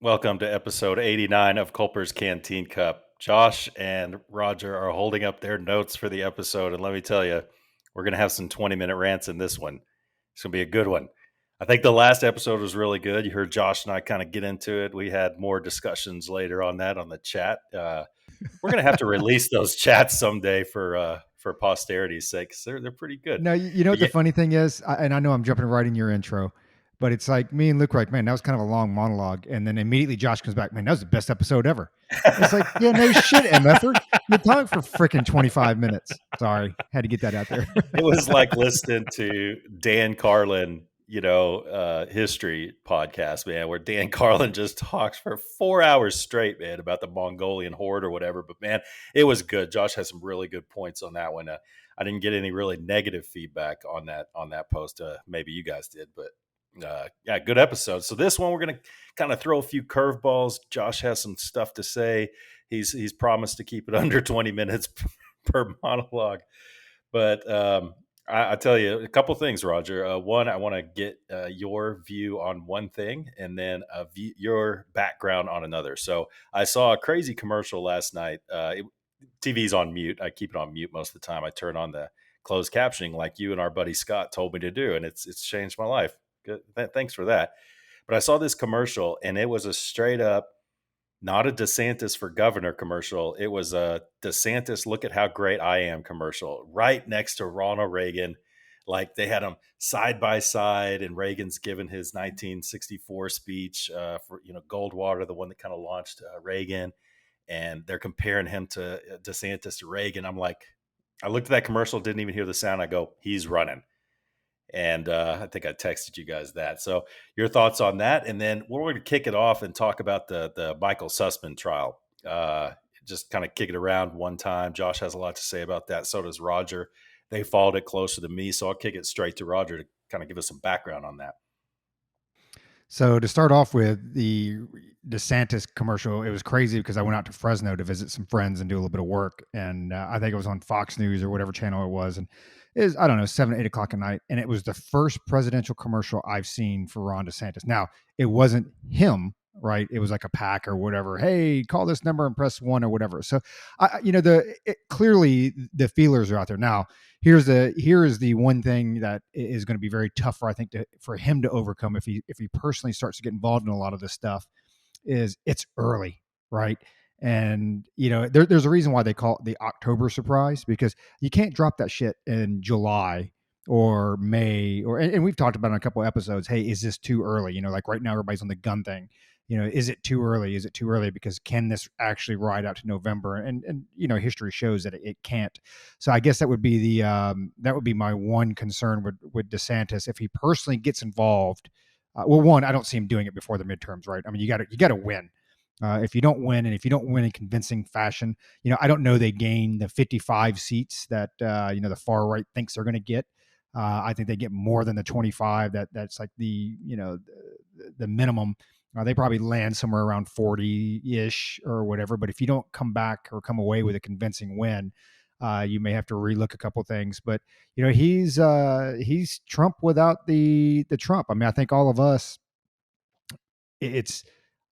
Welcome to episode 89 of Culper's Canteen Cup. Josh and Roger are holding up their notes for the episode, and let me tell you, we're going to have some 20-minute rants in this one. It's going to be a good one. I think the last episode was really good. You heard Josh and I kind of get into it. We had more discussions later on that on the chat. We're going to have to release those chats someday for posterity's sake, 'cause they're pretty good. No, you know what Yeah, the funny thing is, and I know I'm jumping right in your intro, but it's like me and Luke were like, man, that was kind of a long monologue, and then immediately Josh comes back, man, that was the best episode ever. It's like, yeah, no shit, MFer. You talked for freaking 25 minutes. Sorry, had to get that out there. it was like listening to Dan Carlin, history podcast, man, where Dan Carlin just talks for 4 hours straight, man, about the Mongolian horde or whatever. But man, it was good. Josh has some really good points on that one. I didn't get any really negative feedback on that post. Maybe you guys did, but yeah, good episode. So this one, we're gonna kind of throw a few curveballs. Josh has some stuff to say. He's promised to keep it under 20 minutes per monologue. But I tell you a couple things, Roger. One, I want to get your view on one thing, and then your background on another. So I saw a crazy commercial last night. TV's on mute. I keep it on mute most of the time. I turn on the closed captioning, like you and our buddy Scott told me to do, and it's changed my life. Good. Thanks for that. But I saw this commercial, and it was a straight up, not a DeSantis for governor commercial. It was a DeSantis, look at how great I am commercial, right next to Ronald Reagan. Like they had them side by side, and Reagan's given his 1964 speech for Goldwater, the one that kind of launched Reagan, and they're comparing him to DeSantis to Reagan. I'm like, I looked at that commercial, didn't even hear the sound. I go, he's running. And I think I texted you guys that. So your thoughts on that, and then we're going to kick it off and talk about the Michael Sussman trial. Just kind of kick it around one time. Josh has a lot to say about that. So does Roger. They followed it closer to me, so I'll kick it straight to Roger to kind of give us some background on that. So to start off with the DeSantis commercial, it was crazy because I went out to Fresno to visit some friends and do a little bit of work, and I think it was on Fox News or whatever channel it was, and it was, I don't know, 7, 8 o'clock at night, and it was the first presidential commercial I've seen for Ron DeSantis. Now it wasn't him, right? It was like a pack or whatever. Hey, call this number and press 1 or whatever. So, clearly the feelers are out there now. Here is the one thing that is going to be very tough for, I think, for him to overcome if he personally starts to get involved in a lot of this stuff. Is it's early, right? And there's a reason why they call it the October surprise, because you can't drop that shit in July or May, and we've talked about it in a couple of episodes. Hey, is this too early? Like right now everybody's on the gun thing. Is it too early? Is it too early? Because can this actually ride out to November? And history shows that it can't. So I guess that would be my one concern with DeSantis if he personally gets involved. Well, one, I don't see him doing it before the midterms, right? I mean, you got to win. If you don't win, and if you don't win in convincing fashion, I don't know they gain the 55 seats that the far right thinks they're going to get. I think they get more than the 25. That's like the minimum. They probably land somewhere around 40-ish or whatever. But if you don't come back or come away with a convincing win, you may have to relook a couple things. But he's Trump without the Trump. I mean, I think all of us.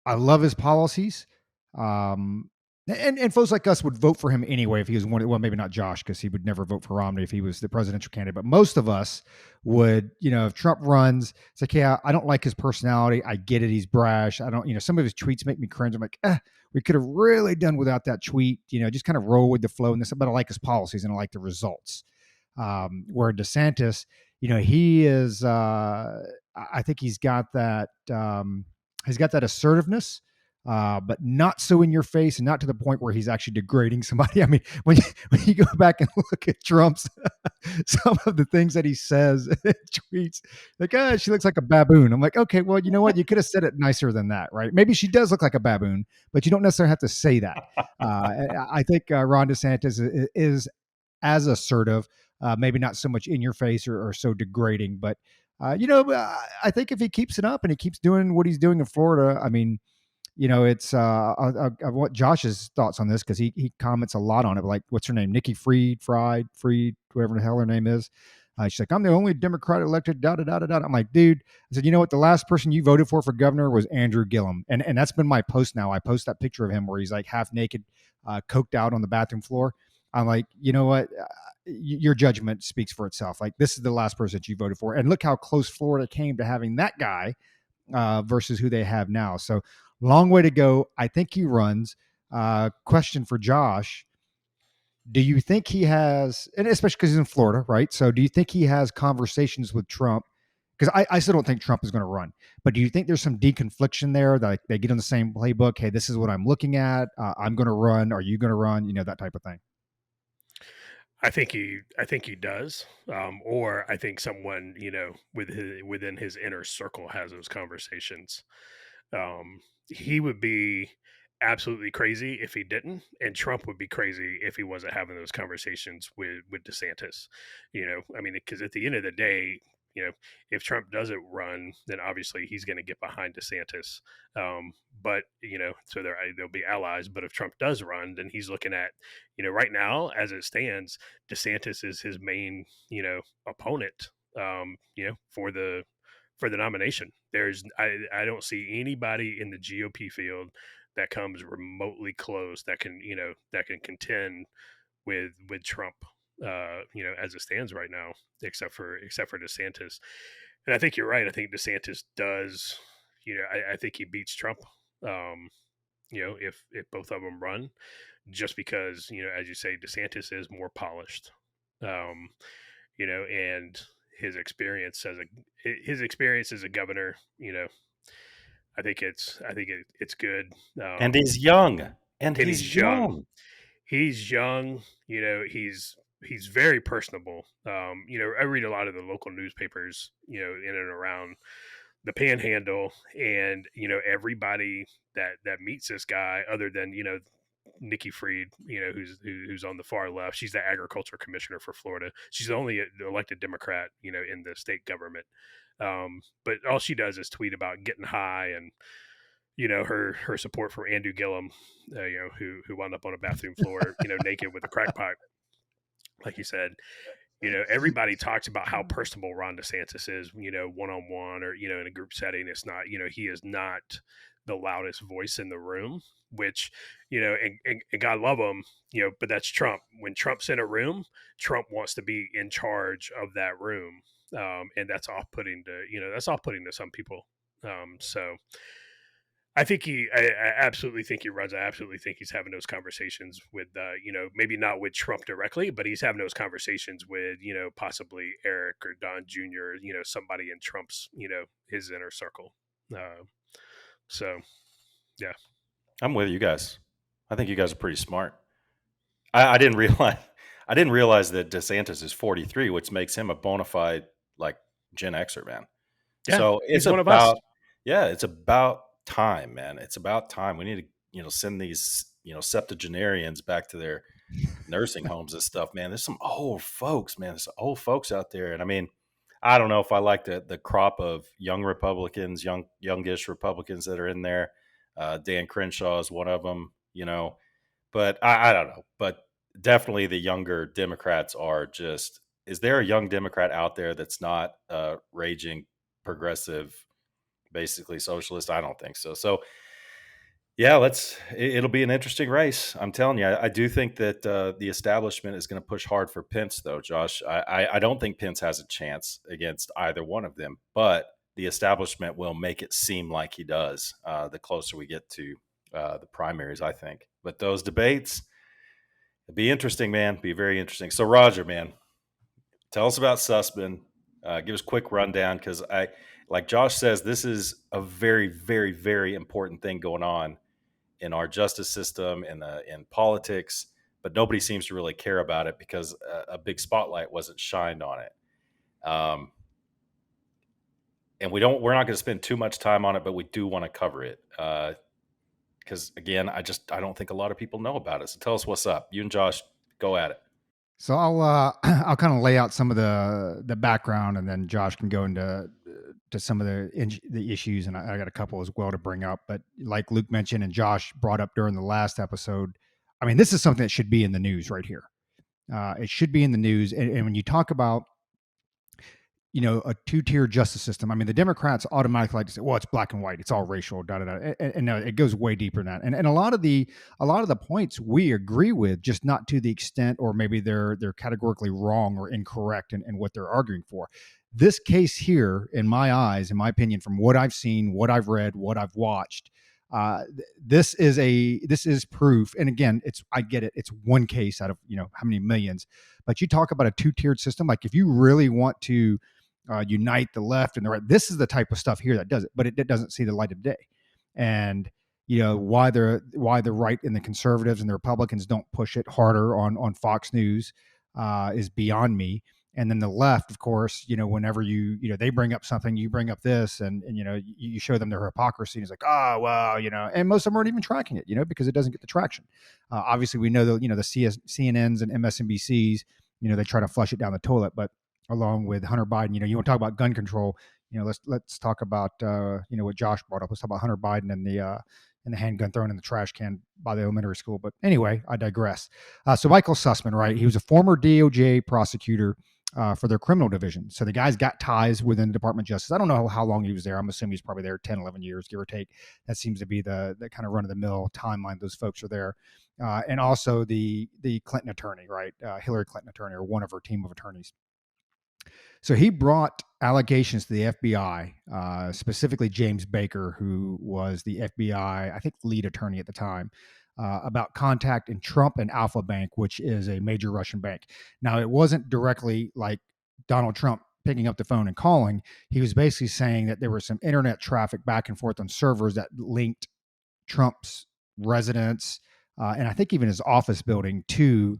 I love his policies. And folks like us would vote for him anyway if he was one. Well, maybe not Josh, because he would never vote for Romney if he was the presidential candidate. But most of us would, if Trump runs, it's like, yeah, I don't like his personality. I get it. He's brash. I don't, some of his tweets make me cringe. I'm like, we could have really done without that tweet. Just kind of roll with the flow and this. But I like his policies and I like the results. Where DeSantis, he is. I think he's got that. He's got that assertiveness. But not so in your face and not to the point where he's actually degrading somebody. I mean, when you go back and look at Trump's, some of the things that he says, tweets, like, she looks like a baboon. I'm like, okay, well, you know what? You could have said it nicer than that, right? Maybe she does look like a baboon, but you don't necessarily have to say that. I think Ron DeSantis is as assertive, maybe not so much in your face or so degrading, but, I think if he keeps it up and he keeps doing what he's doing in Florida, I mean, it's I want Josh's thoughts on this because he comments a lot on it. Like, what's her name? Nikki Fried, whatever the hell her name is. She's like, I'm the only Democrat elected, da da da da da. I'm like, dude, I said, you know what? The last person you voted for governor was Andrew Gillum. And that's been my post now. I post that picture of him where he's like half naked, coked out on the bathroom floor. I'm like, you know what? Your judgment speaks for itself. Like, this is the last person that you voted for. And look how close Florida came to having that guy versus who they have now. So long way to go. I think he runs. Question for Josh. Do you think he has, and especially because he's in Florida, right? So do you think he has conversations with Trump? Because I still don't think Trump is going to run. But do you think there's some deconfliction there? That, like, they get on the same playbook? Hey, this is what I'm looking at. I'm going to run. Are you going to run? You know, that type of thing. I think he does, or I think someone within his inner circle has those conversations. He would be absolutely crazy if he didn't, and Trump would be crazy if he wasn't having those conversations with DeSantis. I mean, because at the end of the day, if Trump doesn't run, then obviously he's going to get behind DeSantis. But so there'll be allies. But if Trump does run, then he's looking at, right now as it stands, DeSantis is his main, opponent. For the nomination. I don't see anybody in the GOP field that comes remotely close that can contend with Trump. As it stands right now, except for DeSantis. And I think you're right. I think DeSantis does. I think he beats Trump. If both of them run, just because as you say, DeSantis is more polished. And his experience as a governor, it's good. And he's young. And And he's he's young. young. He's young. He's very personable. I read a lot of the local newspapers, in and around the Panhandle, and everybody that meets this guy, other than Nikki Fried, who's on the far left. She's the agriculture commissioner for Florida. She's the only elected Democrat, in the state government. But all she does is tweet about getting high and her support for Andrew Gillum, who wound up on a bathroom floor, naked with a crack pipe, like you said. Everybody talks about how personable Ron DeSantis is, one on one or in a group setting. It's not, he is not the loudest voice in the room, which and God love him, but that's Trump. When Trump's in a room, Trump wants to be in charge of that room, and that's off putting to some people. So I absolutely think he runs. I absolutely think he's having those conversations with, maybe not with Trump directly, but he's having those conversations with, possibly Eric or Don Jr., somebody in Trump's, his inner circle. So, yeah. I'm with you guys. I think you guys are pretty smart. I didn't realize that DeSantis is 43, which makes him a bona fide like Gen Xer, man. Yeah. So He's one of us. it's about time, man. It's about time. We need to, send these, septuagenarians back to their nursing homes and stuff, man. There's some old folks, man. There's some old folks out there. And I mean, I don't know if I like the crop of young Republicans, youngish Republicans that are in there. Dan Crenshaw is one of them, but I don't know. But definitely the younger Democrats are just, is there a young Democrat out there that's not raging progressive, basically socialist? I don't think so. So yeah, it'll be an interesting race. I'm telling you, I do think that the establishment is going to push hard for Pence, though, Josh. I don't think Pence has a chance against either one of them, but the establishment will make it seem like he does the closer we get to the primaries, I think. But those debates, it'll be interesting, man. Be very interesting. So, Roger, man, tell us about Sussman. Give us a quick rundown, because like Josh says, this is a very, very, very important thing going on in our justice system and in politics, but nobody seems to really care about it because a big spotlight wasn't shined on it. And we're not going to spend too much time on it, but we do want to cover it. Because again, I don't think a lot of people know about it. So tell us what's up. You and Josh, go at it. So I'll kind of lay out some of the background, and then Josh can go into to some of the issues, and I got a couple as well to bring up. But like Luke mentioned and Josh brought up during the last episode, I mean, this is something that should be in the news right here. It should be in the news, and when you talk about a two-tier justice system. I mean, the Democrats automatically like to say, well, it's black and white, it's all racial, da da da. And no, it goes way deeper than that. And a lot of the points we agree with, just not to the extent, or maybe they're categorically wrong or incorrect in what they're arguing for. This case here, in my eyes, in my opinion, from what I've seen, what I've read, what I've watched, this is proof. And again, I get it. It's one case out of how many millions. But you talk about a two-tiered system. Like, if you really want to unite the left and the right, this is the type of stuff here that does it. But it doesn't see the light of day. And why the right and the conservatives and the Republicans don't push it harder on Fox News is beyond me. And then the left, of course, whenever they bring up something, you bring up this, and you show them their hypocrisy. And it's like, oh, well, and most of them aren't even tracking it, because it doesn't get the traction. Obviously, we know the CNNs and MSNBCs, they try to flush it down the toilet. But along with Hunter Biden, you want to talk about gun control, let's talk about, what Josh brought up. Let's talk about Hunter Biden and the handgun thrown in the trash can by the elementary school. But anyway, I digress. So Michael Sussman, right? He was a former DOJ prosecutor for their criminal division. So the guy's got ties within the Department of Justice. I don't know how long he was there. I'm assuming he's probably there 10, 11 years, give or take. That seems to be the kind of run-of-the-mill timeline those folks are there. And also the Clinton attorney, right? Hillary Clinton attorney, or one of her team of attorneys. So he brought allegations to the FBI, specifically James Baker, who was the FBI, I think, lead attorney at the time, about contact in Trump and Alpha Bank, which is a major Russian bank. Now, it wasn't directly like Donald Trump picking up the phone and calling. He was basically saying that there was some internet traffic back and forth on servers that linked Trump's residence, and I think even his office building, to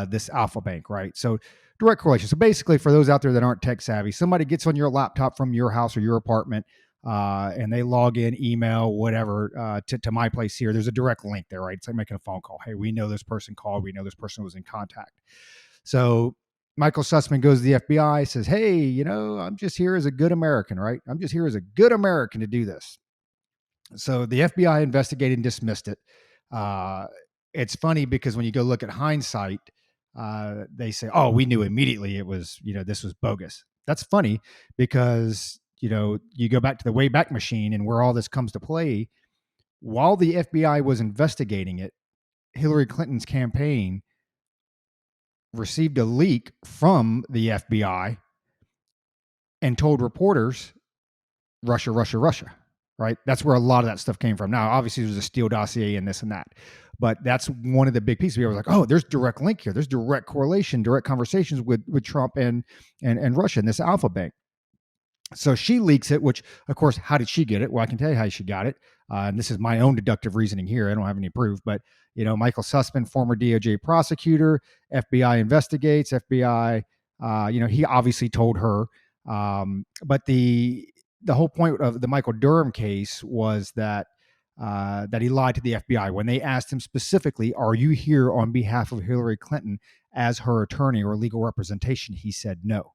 this Alpha Bank, right? So direct correlation. So basically, for those out there that aren't tech savvy, somebody gets on your laptop from your house or your apartment, and they log in, email, whatever, to my place here. There's a direct link there, right? It's like making a phone call. Hey, we know this person called. We know this person was in contact. So Michael Sussman goes to the FBI, says, hey, I'm just here as a good American, right? I'm just here as a good American to do this. So the FBI investigated and dismissed it. It's funny because when you go look at hindsight, they say, oh, we knew immediately it was, this was bogus. That's funny because, you go back to the Wayback Machine and where all this comes to play. While the FBI was investigating it, Hillary Clinton's campaign received a leak from the FBI and told reporters, Russia, Russia, Russia, right? That's where a lot of that stuff came from. Now, obviously, there's a Steele dossier and this and that, but that's one of the big pieces. People were like, oh, there's direct link here. There's direct correlation, direct conversations with Trump and Russia and this Alpha Bank. So she leaks it, which, of course, how did she get it? Well, I can tell you how she got it. And this is my own deductive reasoning here. I don't have any proof, but, Michael Sussman, former DOJ prosecutor, FBI investigates, FBI, he obviously told her. But the whole point of the Michael Durham case was that he lied to the FBI when they asked him specifically, are you here on behalf of Hillary Clinton as her attorney or legal representation? He said no.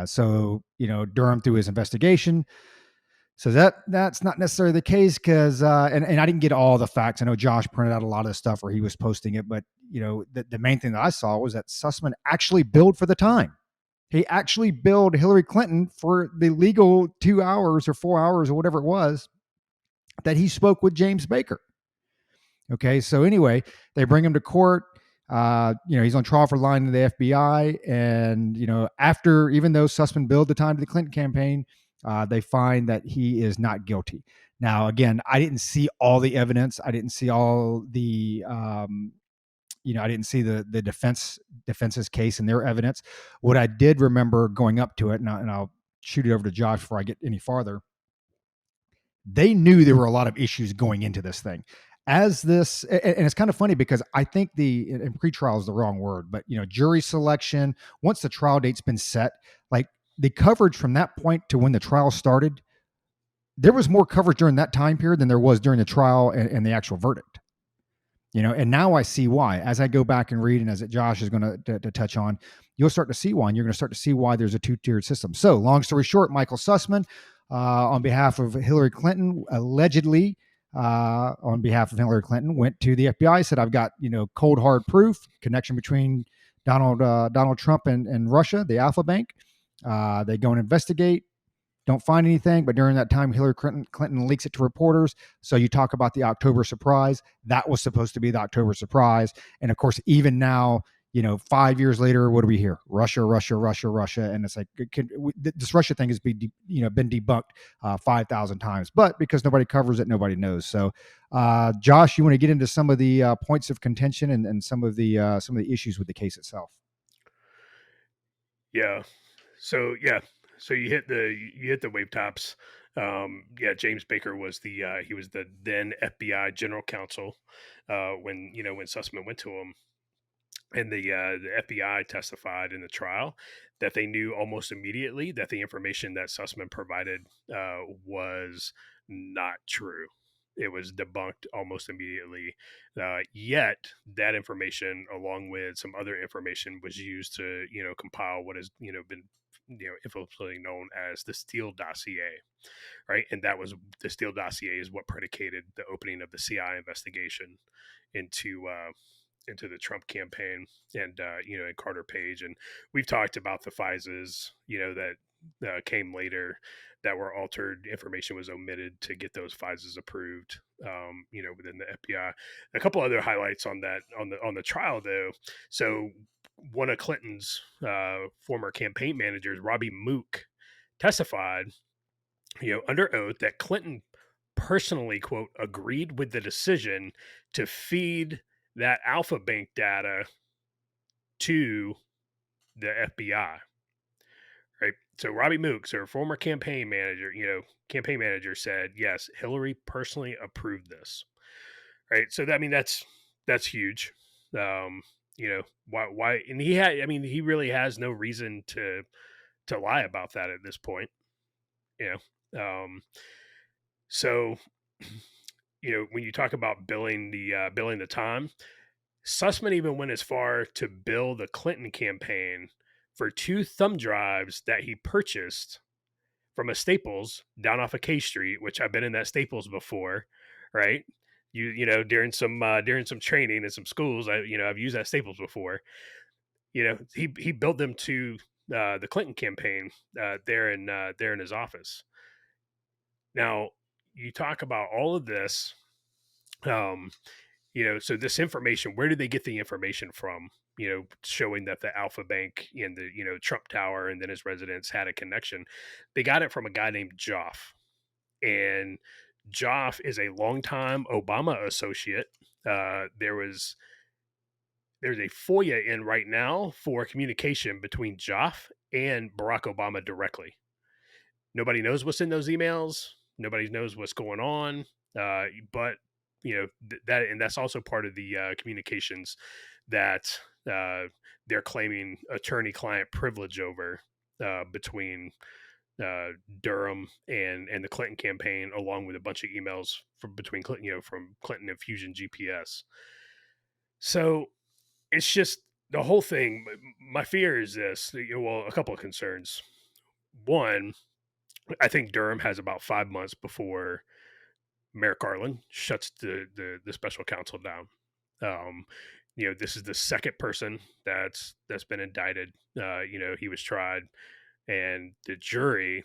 So Durham, through his investigation, says that's not necessarily the case because and I didn't get all the facts. I know Josh printed out a lot of the stuff where he was posting it, but the main thing that I saw was that Sussman actually billed for the time. He actually billed Hillary Clinton for the legal 2 hours or 4 hours or whatever it was that he spoke with James Baker. Okay, so anyway, they bring him to court. He's on trial for lying to the FBI. And, after, even though Sussman billed the time to the Clinton campaign, they find that he is not guilty. Now, again, I didn't see all the evidence. I didn't see all the, I didn't see the defense's case and their evidence. What I did remember going up to it, and I'll shoot it over to Josh before I get any farther. They knew there were a lot of issues going into this thing. And it's kind of funny because I think and pretrial is the wrong word, but jury selection, once the trial date's been set, like the coverage from that point to when the trial started, there was more coverage during that time period than there was during the trial and the actual verdict. And now I see why. As I go back and read, and as Josh is going to touch on, you'll start to see why, and you're going to start to see why there's a two-tiered system. So long story short, Michael Sussman, on behalf of Hillary Clinton, allegedly, on behalf of Hillary Clinton, went to the FBI, said, I've got, cold hard proof, connection between Donald Trump and Russia, the Alpha Bank. They go and investigate, don't find anything, but during that time, Hillary Clinton leaks it to reporters. So you talk about the October surprise. That was supposed to be the October surprise. And of course, even now, 5 years later, what do we hear? Russia, Russia, Russia, Russia. And it's like, this Russia thing has been debunked 5,000 times, but because nobody covers it, nobody knows. So, Josh, you want to get into some of the points of contention and some of the issues with the case itself? Yeah. So yeah. So you hit the wave tops. Yeah, James Baker was he was the then FBI general counsel when Sussman went to him, and the FBI testified in the trial that they knew almost immediately that the information that Sussman provided was not true. It was debunked almost immediately. Yet that information, along with some other information, was used to compile what has been infamously known as the Steele dossier, right? And that was the Steele dossier is what predicated the opening of the CI investigation into into the Trump campaign and and Carter Page. And we've talked about the FISAs, that came later, that were altered. Information was omitted to get those FISAs approved, within the FBI. A couple other highlights on that on the trial though. So one of Clinton's former campaign managers, Robbie Mook, testified, under oath, that Clinton personally, quote, agreed with the decision to feed that Alpha Bank data to the FBI. Right. So Robbie Mooks, our former campaign manager said, yes, Hillary personally approved this. Right. So that, I mean, that's huge. Why, and he really has no reason to lie about that at this point. You so when you talk about billing the time, Sussman even went as far to bill the Clinton campaign for 2 thumb drives that he purchased from a Staples down off of K Street, which I've been in that Staples before, right? During some training in some schools, I've used that Staples before. He billed them to the Clinton campaign there in his office. Now, you talk about all of this, so this information, where did they get the information from? Showing that the Alpha Bank and the Trump Tower and then his residence had a connection. They got it from a guy named Joff, and Joff is a longtime Obama associate. There's a FOIA in right now for communication between Joff and Barack Obama directly. Nobody knows what's in those emails. Nobody knows what's going on. But that's also part of the communications that they're claiming attorney-client privilege over between Durham and the Clinton campaign, along with a bunch of emails between Clinton, from Clinton and Fusion GPS. So it's just the whole thing. My fear is this. A couple of concerns. One, I think Durham has about 5 months before Merrick Garland shuts the special counsel down. This is the second person that's been indicted. He was tried, and the jury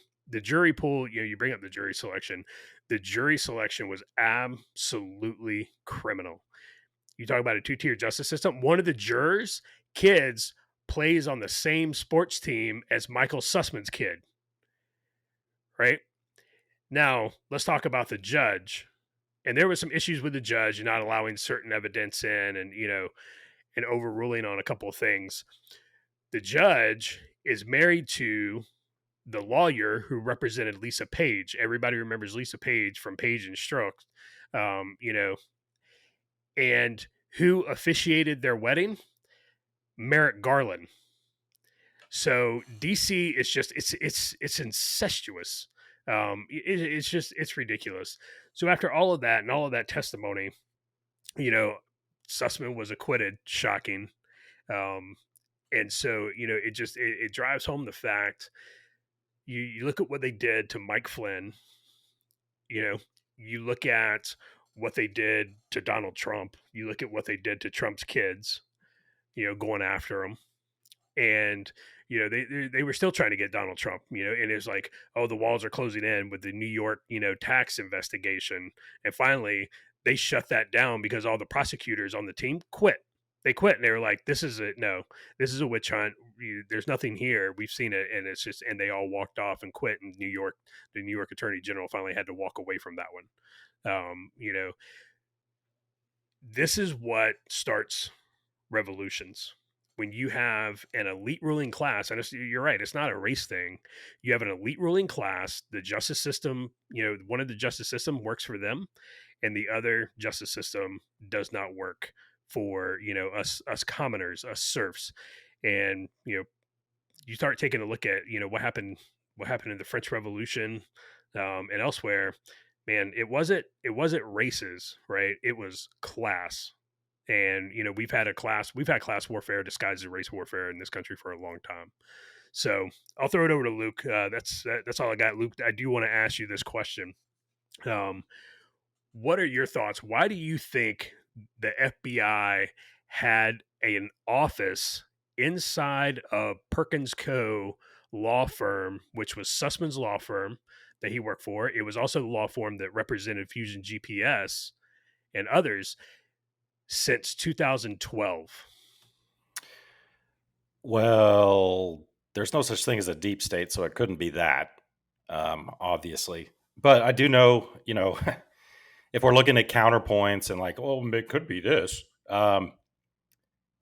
pool. You bring up the jury selection. The jury selection was absolutely criminal. You talk about a 2-tier justice system. One of the jurors' kids plays on the same sports team as Michael Sussman's kid. Right? Now, let's talk about the judge. And there was some issues with the judge not allowing certain evidence in, and overruling on a couple of things. The judge is married to the lawyer who represented Lisa Page. Everybody remembers Lisa Page from Page and Strzok, and who officiated their wedding? Merrick Garland. So DC is just it's incestuous. It's ridiculous. So after all of that and all of that testimony, Sussman was acquitted. Shocking. And so it drives home the fact. You look at what they did to Mike Flynn. You look at what they did to Donald Trump. You look at what they did to Trump's kids. Going after him. and they were still trying to get Donald Trump, and it was like, oh, the walls are closing in with the New York, tax investigation, and finally they shut that down because all the prosecutors on the team quit. They quit, and they were like, this is a witch hunt. There's nothing here. We've seen it, and it's just, and they all walked off and quit. And the New York Attorney General finally had to walk away from that one. This is what starts revolutions. When you have an elite ruling class, and you're right, it's not a race thing. You have an elite ruling class, the justice system, one of the justice system works for them, and the other justice system does not work for us commoners, us serfs. And you start taking a look at what happened in the French Revolution, and elsewhere. Man, it wasn't races, right? It was class. And we've had class warfare disguised as race warfare in this country for a long time. So I'll throw it over to Luke. That's all I got. Luke, I do want to ask you this question. What are your thoughts? Why do you think the FBI had an office inside of Perkins Co. law firm, which was Sussman's law firm that he worked for? It was also the law firm that represented Fusion GPS and others since 2012. Well, there's no such thing as a deep state, so it couldn't be that, obviously. But I do know, if we're looking at counterpoints and like, oh, it could be this,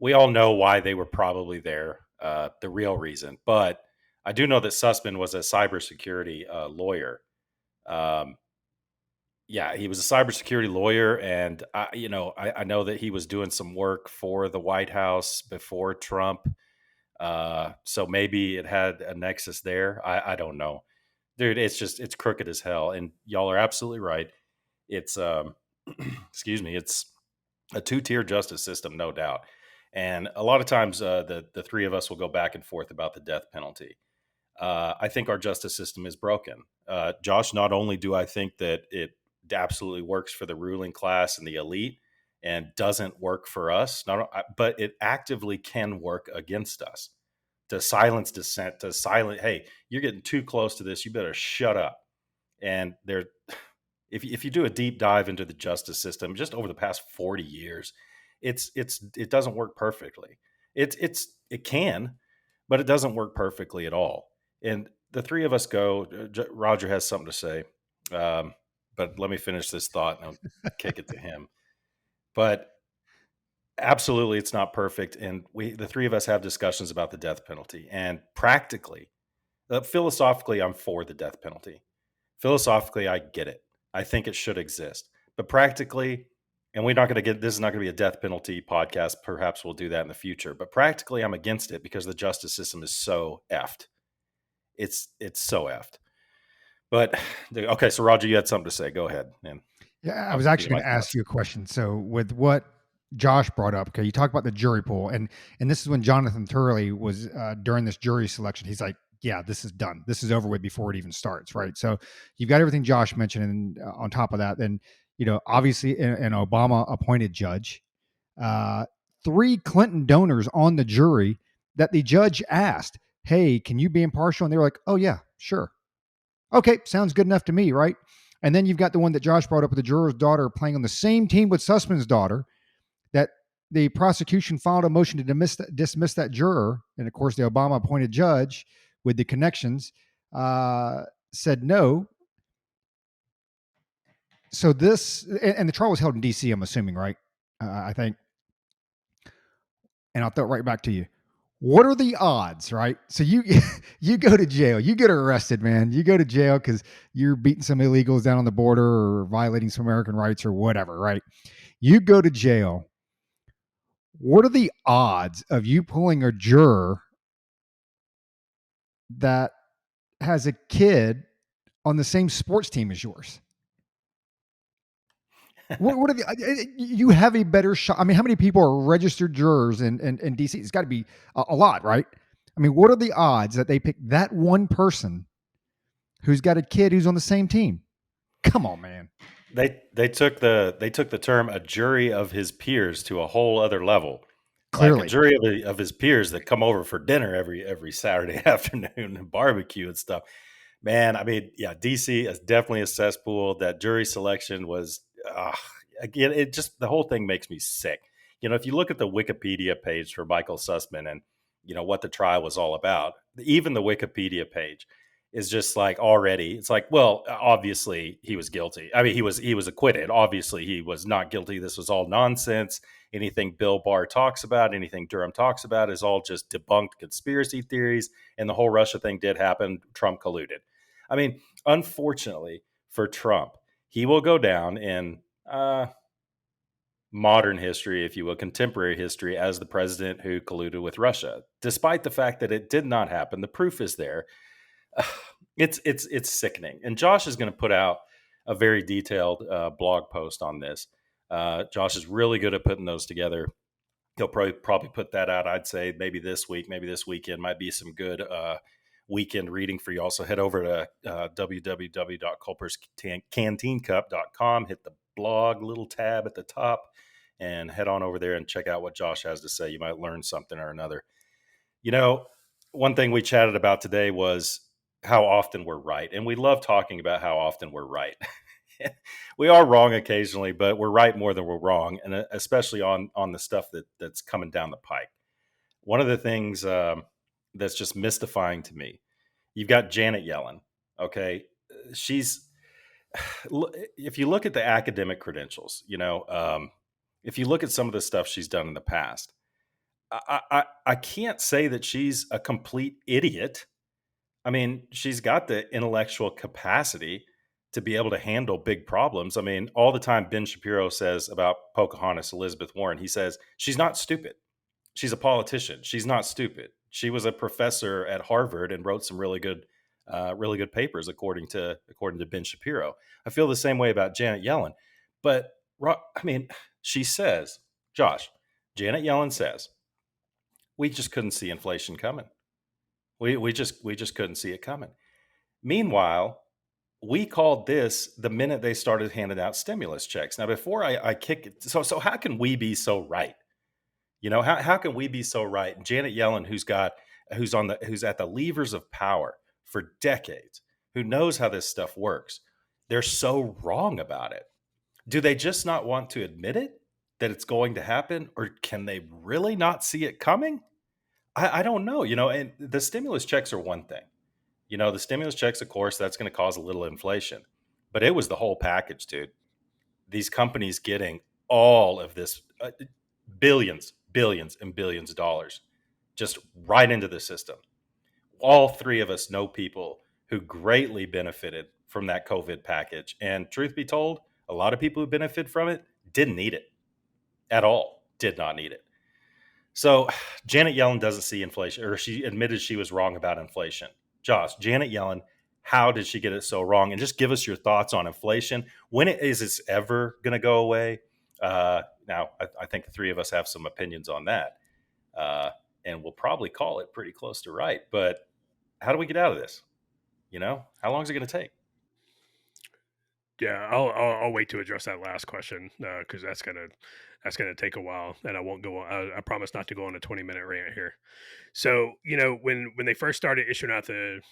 we all know why they were probably there, the real reason. But I do know that Sussman was a cybersecurity lawyer. Yeah, he was a cybersecurity lawyer, and I know that he was doing some work for the White House before Trump. So maybe it had a nexus there. I don't know, dude. It's crooked as hell, and y'all are absolutely right. It's excuse me, it's a two-tier justice system, no doubt. And a lot of times, the three of us will go back and forth about the death penalty. I think our justice system is broken. Josh, not only do I think that it absolutely works for the ruling class and the elite and doesn't work for us, but it actively can work against us to silence dissent, to silence, hey, you're getting too close to this, you better shut up. And if you do a deep dive into the justice system just over the past 40 years, it doesn't work perfectly. It can, but it doesn't work perfectly at all. And the three of us go. Roger has something to say, but let me finish this thought and I'll kick it to him. But absolutely, it's not perfect, and the three of us have discussions about the death penalty. And practically, philosophically, I'm for the death penalty. Philosophically, I get it. I think it should exist, but practically, and we're not going to get, this is not going to be a death penalty podcast. Perhaps we'll do that in the future, but practically I'm against it because the justice system is so effed. It's so effed. But okay, so Roger, you had something to say. Go ahead. And yeah, I was actually going to ask you a question. So with what Josh brought up, okay, you talk about the jury pool, and this is when Jonathan Turley was during this jury selection. He's like, yeah, this is done. This is over with before it even starts, right? So you've got everything Josh mentioned, and on top of that, then obviously an Obama appointed judge, 3 Clinton donors on the jury that the judge asked, hey, can you be impartial? And they were like, oh yeah, sure. Okay, sounds good enough to me, right? And then you've got the one that Josh brought up with the juror's daughter playing on the same team with Sussman's daughter, that the prosecution filed a motion to dismiss that juror. And of course, the Obama appointed judge with the connections said no. So this, and the trial was held in D.C., I'm assuming, right? I think. And I'll throw it right back to you. What are the odds, right? So you go to jail, you get arrested, man. You go to jail because you're beating some illegals down on the border or violating some American rights or whatever, right? You go to jail. What are the odds of you pulling a juror that has a kid on the same sports team as yours? What are the? You have a better shot. I mean, how many people are registered jurors in DC? It's got to be a lot, right? I mean, what are the odds that they pick that one person who's got a kid who's on the same team? Come on, man. They took the term a jury of his peers to a whole other level. like a Clearly. jury of his peers that come over for dinner every Saturday afternoon and barbecue and stuff. Man, I mean, yeah, DC is definitely a cesspool. That jury selection was, again, it just, the whole thing makes me sick. If you look at the Wikipedia page for Michael Sussman and, what the trial was all about, even the Wikipedia page is just like already, it's like, well, obviously he was guilty. I mean, he was acquitted. Obviously he was not guilty. This was all nonsense. Anything Bill Barr talks about, anything Durham talks about is all just debunked conspiracy theories. And the whole Russia thing did happen. Trump colluded. I mean, unfortunately for Trump, he will go down in modern history, if you will, contemporary history, as the president who colluded with Russia. Despite the fact that it did not happen, the proof is there. It's sickening. And Josh is going to put out a very detailed blog post on this. Josh is really good at putting those together. He'll probably put that out, I'd say, maybe this week, maybe this weekend. Might be some good weekend reading for you. Also, head over to www.culperscanteencup.com, hit the blog little tab at the top, and head on over there and check out what Josh has to say. You might learn something or another. One thing we chatted about today was how often we're right. And we love talking about how often we're right. We are wrong occasionally, but we're right more than we're wrong, and especially on the stuff that's coming down the pike. One of the things that's just mystifying to me, you've got Janet Yellen. Okay, she's if you look at the academic credentials, if you look at some of the stuff she's done in the past, I can't say that she's a complete idiot. I mean, she's got the intellectual capacity to be able to handle big problems. I mean, all the time Ben Shapiro says about Pocahontas, Elizabeth Warren, he says, she's not stupid. She's a politician. She's not stupid. She was a professor at Harvard and wrote some really good papers, according to Ben Shapiro. I feel the same way about Janet Yellen. But I mean, she says, Josh, Janet Yellen says, we just couldn't see inflation coming. We just couldn't see it coming. Meanwhile, we called this the minute they started handing out stimulus checks. Now, before I kick it, so how can we be so right? How can we be so right? Janet Yellen, who's at the levers of power for decades, who knows how this stuff works, they're so wrong about it. Do they just not want to admit it, that it's going to happen, or can they really not see it coming? I don't know. And the stimulus checks are one thing. The stimulus checks, of course, that's going to cause a little inflation, but it was the whole package, dude. These companies getting all of this billions, and billions of dollars just right into the system. All three of us know people who greatly benefited from that COVID package. And truth be told, a lot of people who benefit from it didn't need it at all, did not need it. So Janet Yellen doesn't see inflation, or she admitted she was wrong about inflation. Josh, Janet Yellen, how did she get it so wrong? And just give us your thoughts on inflation. When is this ever going to go away? Now, I think the three of us have some opinions on that. And we'll probably call it pretty close to right. But how do we get out of this? How long is it going to take? Yeah, I'll wait to address that last question because that's gonna take a while, and I won't go on. I promise not to go on a 20-minute rant here. So when they first started issuing out the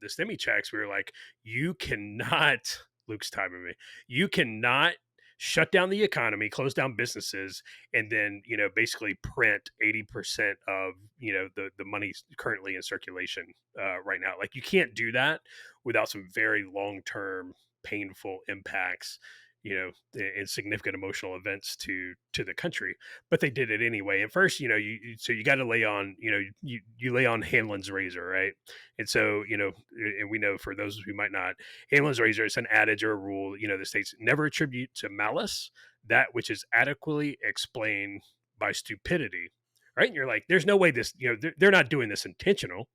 stimmy checks, we were like, you cannot. Luke's timing me. You cannot shut down the economy, close down businesses, and then basically print 80% of the money currently in circulation right now. Like, you can't do that without some very long term painful impacts, and significant emotional events to the country. But they did it anyway. And first, so you got to lay on, you lay on Hanlon's razor, right? And so, and we know, for those who might not, Hanlon's razor, it's an adage or a rule, the states never attribute to malice that which is adequately explained by stupidity, right? And you're like, there's no way this, they're not doing this intentional.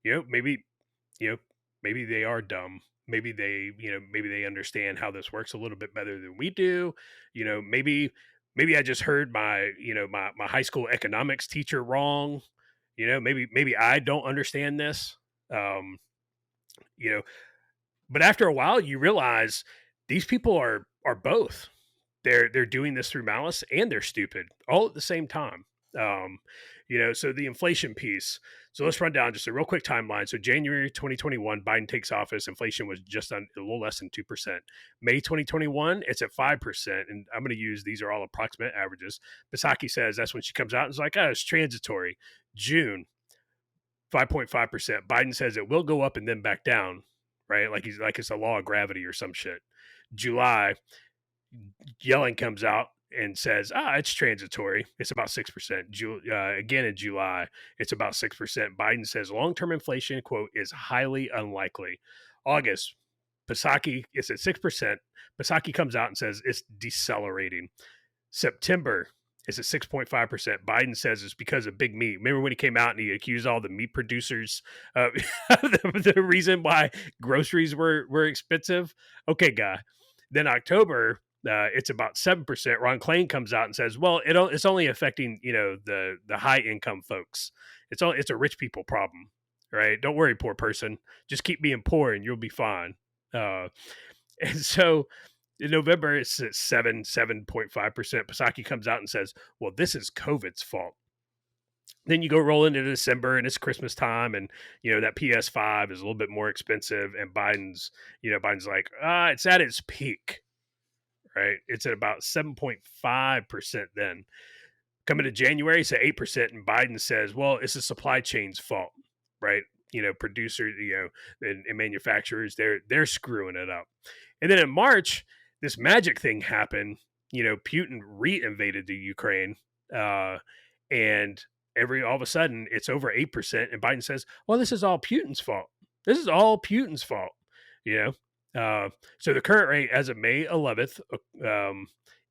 Maybe, you know, maybe they are dumb. Maybe they understand how this works a little bit better than we do. Maybe I just heard my high school economics teacher wrong. Maybe I don't understand this. Um, but after a while, you realize these people are both. they're doing this through malice and they're stupid all at the same time. Um, so the inflation piece. So let's run down just a real quick timeline. So January 2021, Biden takes office. Inflation was just on a little less than 2%. May 2021, it's at 5%. And I'm going to use, these are all approximate averages. Psaki says that's when she comes out and is like, oh, it's transitory. June, 5.5%. Biden says it will go up and then back down, right? Like he's like it's a law of gravity or some shit. July, Yellen comes out and says, it's transitory. It's about 6%. Again in July, it's about 6%. Biden says long-term inflation, quote, is highly unlikely. August, Psaki is at 6%. Psaki comes out and says it's decelerating. September is at 6.5%. Biden says it's because of big meat. Remember when he came out and he accused all the meat producers of the reason why groceries were expensive? Okay, guy. Then October, it's about 7%. Ron Klain comes out and says, well, it's only affecting, the high income folks. It's a rich people problem, right? Don't worry, poor person. Just keep being poor and you'll be fine. And so in November, it's at 7.5%. Psaki comes out and says, well, this is COVID's fault. Then you go roll into December and it's Christmas time, and that PS5 is a little bit more expensive, and Biden's like, it's at its peak, right? It's at about 7.5% then. Coming to January, it's at 8%, and Biden says, well, it's the supply chain's fault, right? Producers, and manufacturers, they're screwing it up. And then in March, this magic thing happened. Putin re-invaded the Ukraine, and all of a sudden it's over 8%, and Biden says, well, this is all Putin's fault. This is all Putin's fault. So the current rate as of May 11th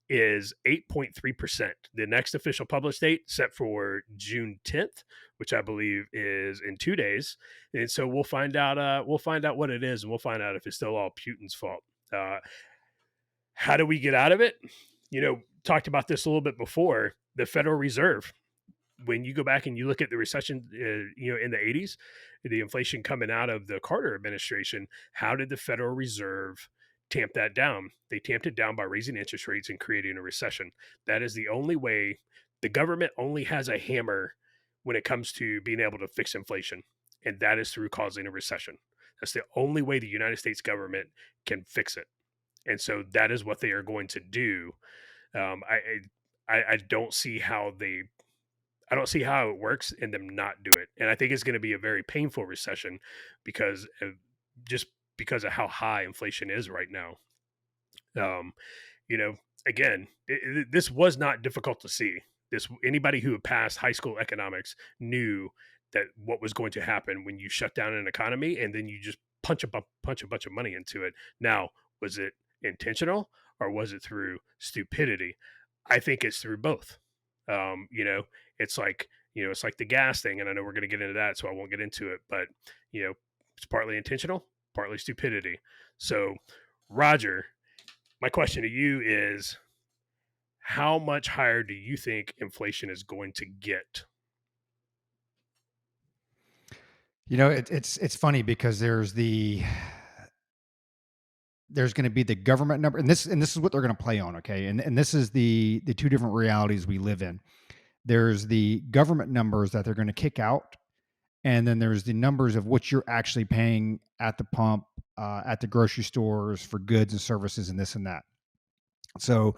is 8.3%. The next official published date set for June 10th, which I believe is in 2 days. And so we'll find out what it is, and we'll find out if it's still all Putin's fault. How do we get out of it? Talked about this a little bit before. The Federal Reserve. When you go back and you look at the recession, in the 80s, the inflation coming out of the Carter administration, how did the Federal Reserve tamp that down? They tamped it down by raising interest rates and creating a recession. That is the only way. The government only has a hammer when it comes to being able to fix inflation, and that is through causing a recession. That's the only way the United States government can fix it. And so that is what they are going to do. I don't see how it works and them not do it. And I think it's going to be a very painful recession because of how high inflation is right now. Again, this was not difficult to see. Anybody who had passed high school economics knew that what was going to happen when you shut down an economy and then you just punch a bunch of money into it. Now, was it intentional or was it through stupidity? I think it's through both. It's like the gas thing, and I know we're going to get into that, so I won't get into it, but it's partly intentional, partly stupidity. So, Roger, my question to you is, how much higher do you think inflation is going to get? It's funny because there's going to be the government number, and this is what they're going to play on. Okay. And this is the two different realities we live in. There's the government numbers that they're going to kick out. And then there's the numbers of what you're actually paying at the pump, at the grocery stores for goods and services and this and that. So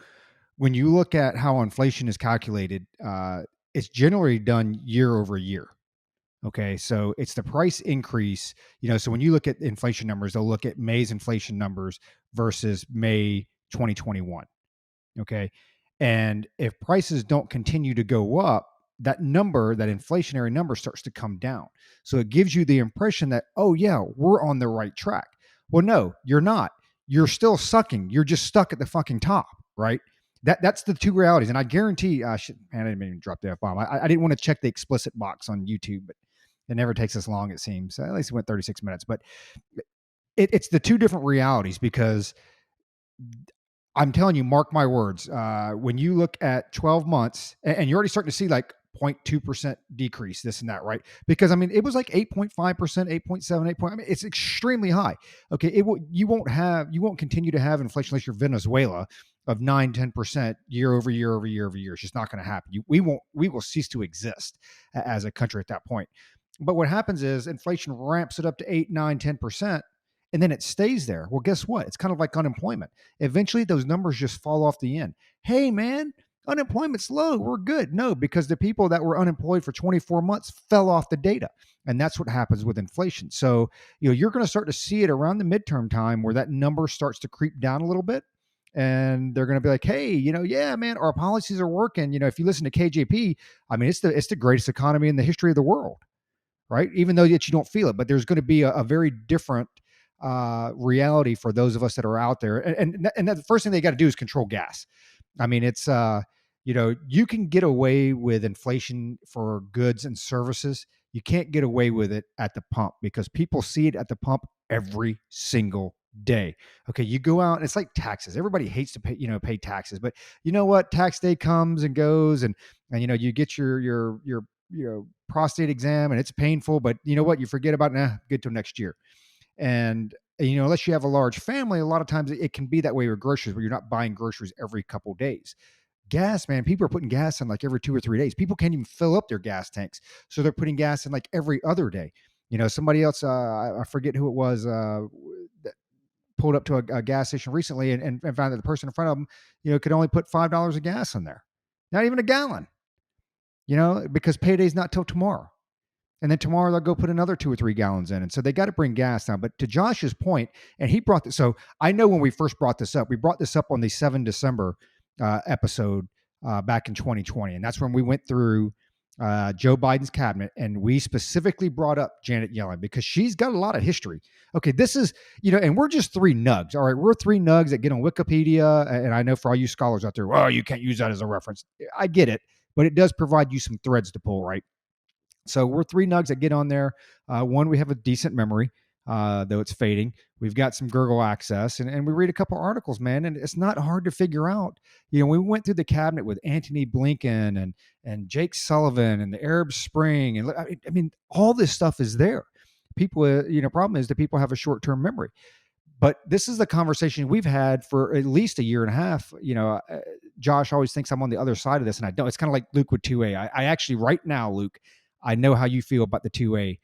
when you look at how inflation is calculated, it's generally done year over year. Okay, so it's the price increase, so when you look at inflation numbers, they'll look at May's inflation numbers versus May 2021. Okay, and if prices don't continue to go up, that inflationary number starts to come down. So it gives you the impression that, oh yeah, we're on the right track. Well, no, you're not. You're still sucking. You're just stuck at the fucking top, right? That's the two realities. And I guarantee, I didn't even drop the F-bomb. I didn't want to check the explicit box on YouTube, but it never takes us long, it seems. At least it went 36 minutes. But it's the two different realities, because I'm telling you, mark my words, when you look at 12 months, and you're already starting to see like 0.2% decrease, this and that, right? Because I mean, it was like 8.5%, 8.7, 8. I mean, it's extremely high. Okay, you won't continue to have inflation unless you're Venezuela of 9, 10% year over year over year over year. It's just not going to happen. We will cease to exist as a country at that point. But what happens is inflation ramps it up to 8, 9, 10%, and then it stays there. Well, guess what? It's kind of like unemployment. Eventually, those numbers just fall off the end. Hey, man, unemployment's low. We're good. No, because the people that were unemployed for 24 months fell off the data. And that's what happens with inflation. So, you're going to start to see it around the midterm time where that number starts to creep down a little bit. And they're going to be like, hey, yeah, man, our policies are working. If you listen to KJP, I mean, it's the greatest economy in the history of the world, right? Even though that you don't feel it, but there's going to be a very different reality for those of us that are out there. And the first thing they got to do is control gas. I mean, it's you can get away with inflation for goods and services. You can't get away with it at the pump because people see it at the pump every single day. Okay, you go out and it's like taxes. Everybody hates to pay taxes, but you know what? Tax day comes and goes, and you get your prostate exam and it's painful, but you know what? You forget about it. Good till next year. And unless you have a large family, a lot of times it can be that way with groceries where you're not buying groceries every couple days. Gas, man, people are putting gas in like every 2 or 3 days. People can't even fill up their gas tanks, so they're putting gas in like every other day. Somebody else, I forget who it was, that pulled up to a gas station recently and found that the person in front of them, could only put $5 of gas in there, not even a gallon, because payday's not till tomorrow. And then tomorrow they'll go put another 2 or 3 gallons in. And so they got to bring gas down. But to Josh's point, and he brought this. So I know when we first brought this up, we brought this up on the 7 December episode back in 2020. And that's when we went through Joe Biden's cabinet. And we specifically brought up Janet Yellen because she's got a lot of history. Okay, this is, and we're just 3 nugs. All right, we're 3 nugs that get on Wikipedia. And I know for all you scholars out there, well, you can't use that as a reference. I get it. But it does provide you some threads to pull, right? So we're 3 nugs that get on there. One, we have a decent memory, though it's fading. We've got some Gurgle access, and we read a couple articles, man, and it's not hard to figure out. We went through the cabinet with Antony Blinken and Jake Sullivan and the Arab Spring, and I mean, all this stuff is there. People, problem is that people have a short-term memory. But this is the conversation we've had for at least a year and a half. Josh always thinks I'm on the other side of this, and I don't. It's kind of like Luke with 2A. I actually, right now, Luke, I know how you feel about the 2A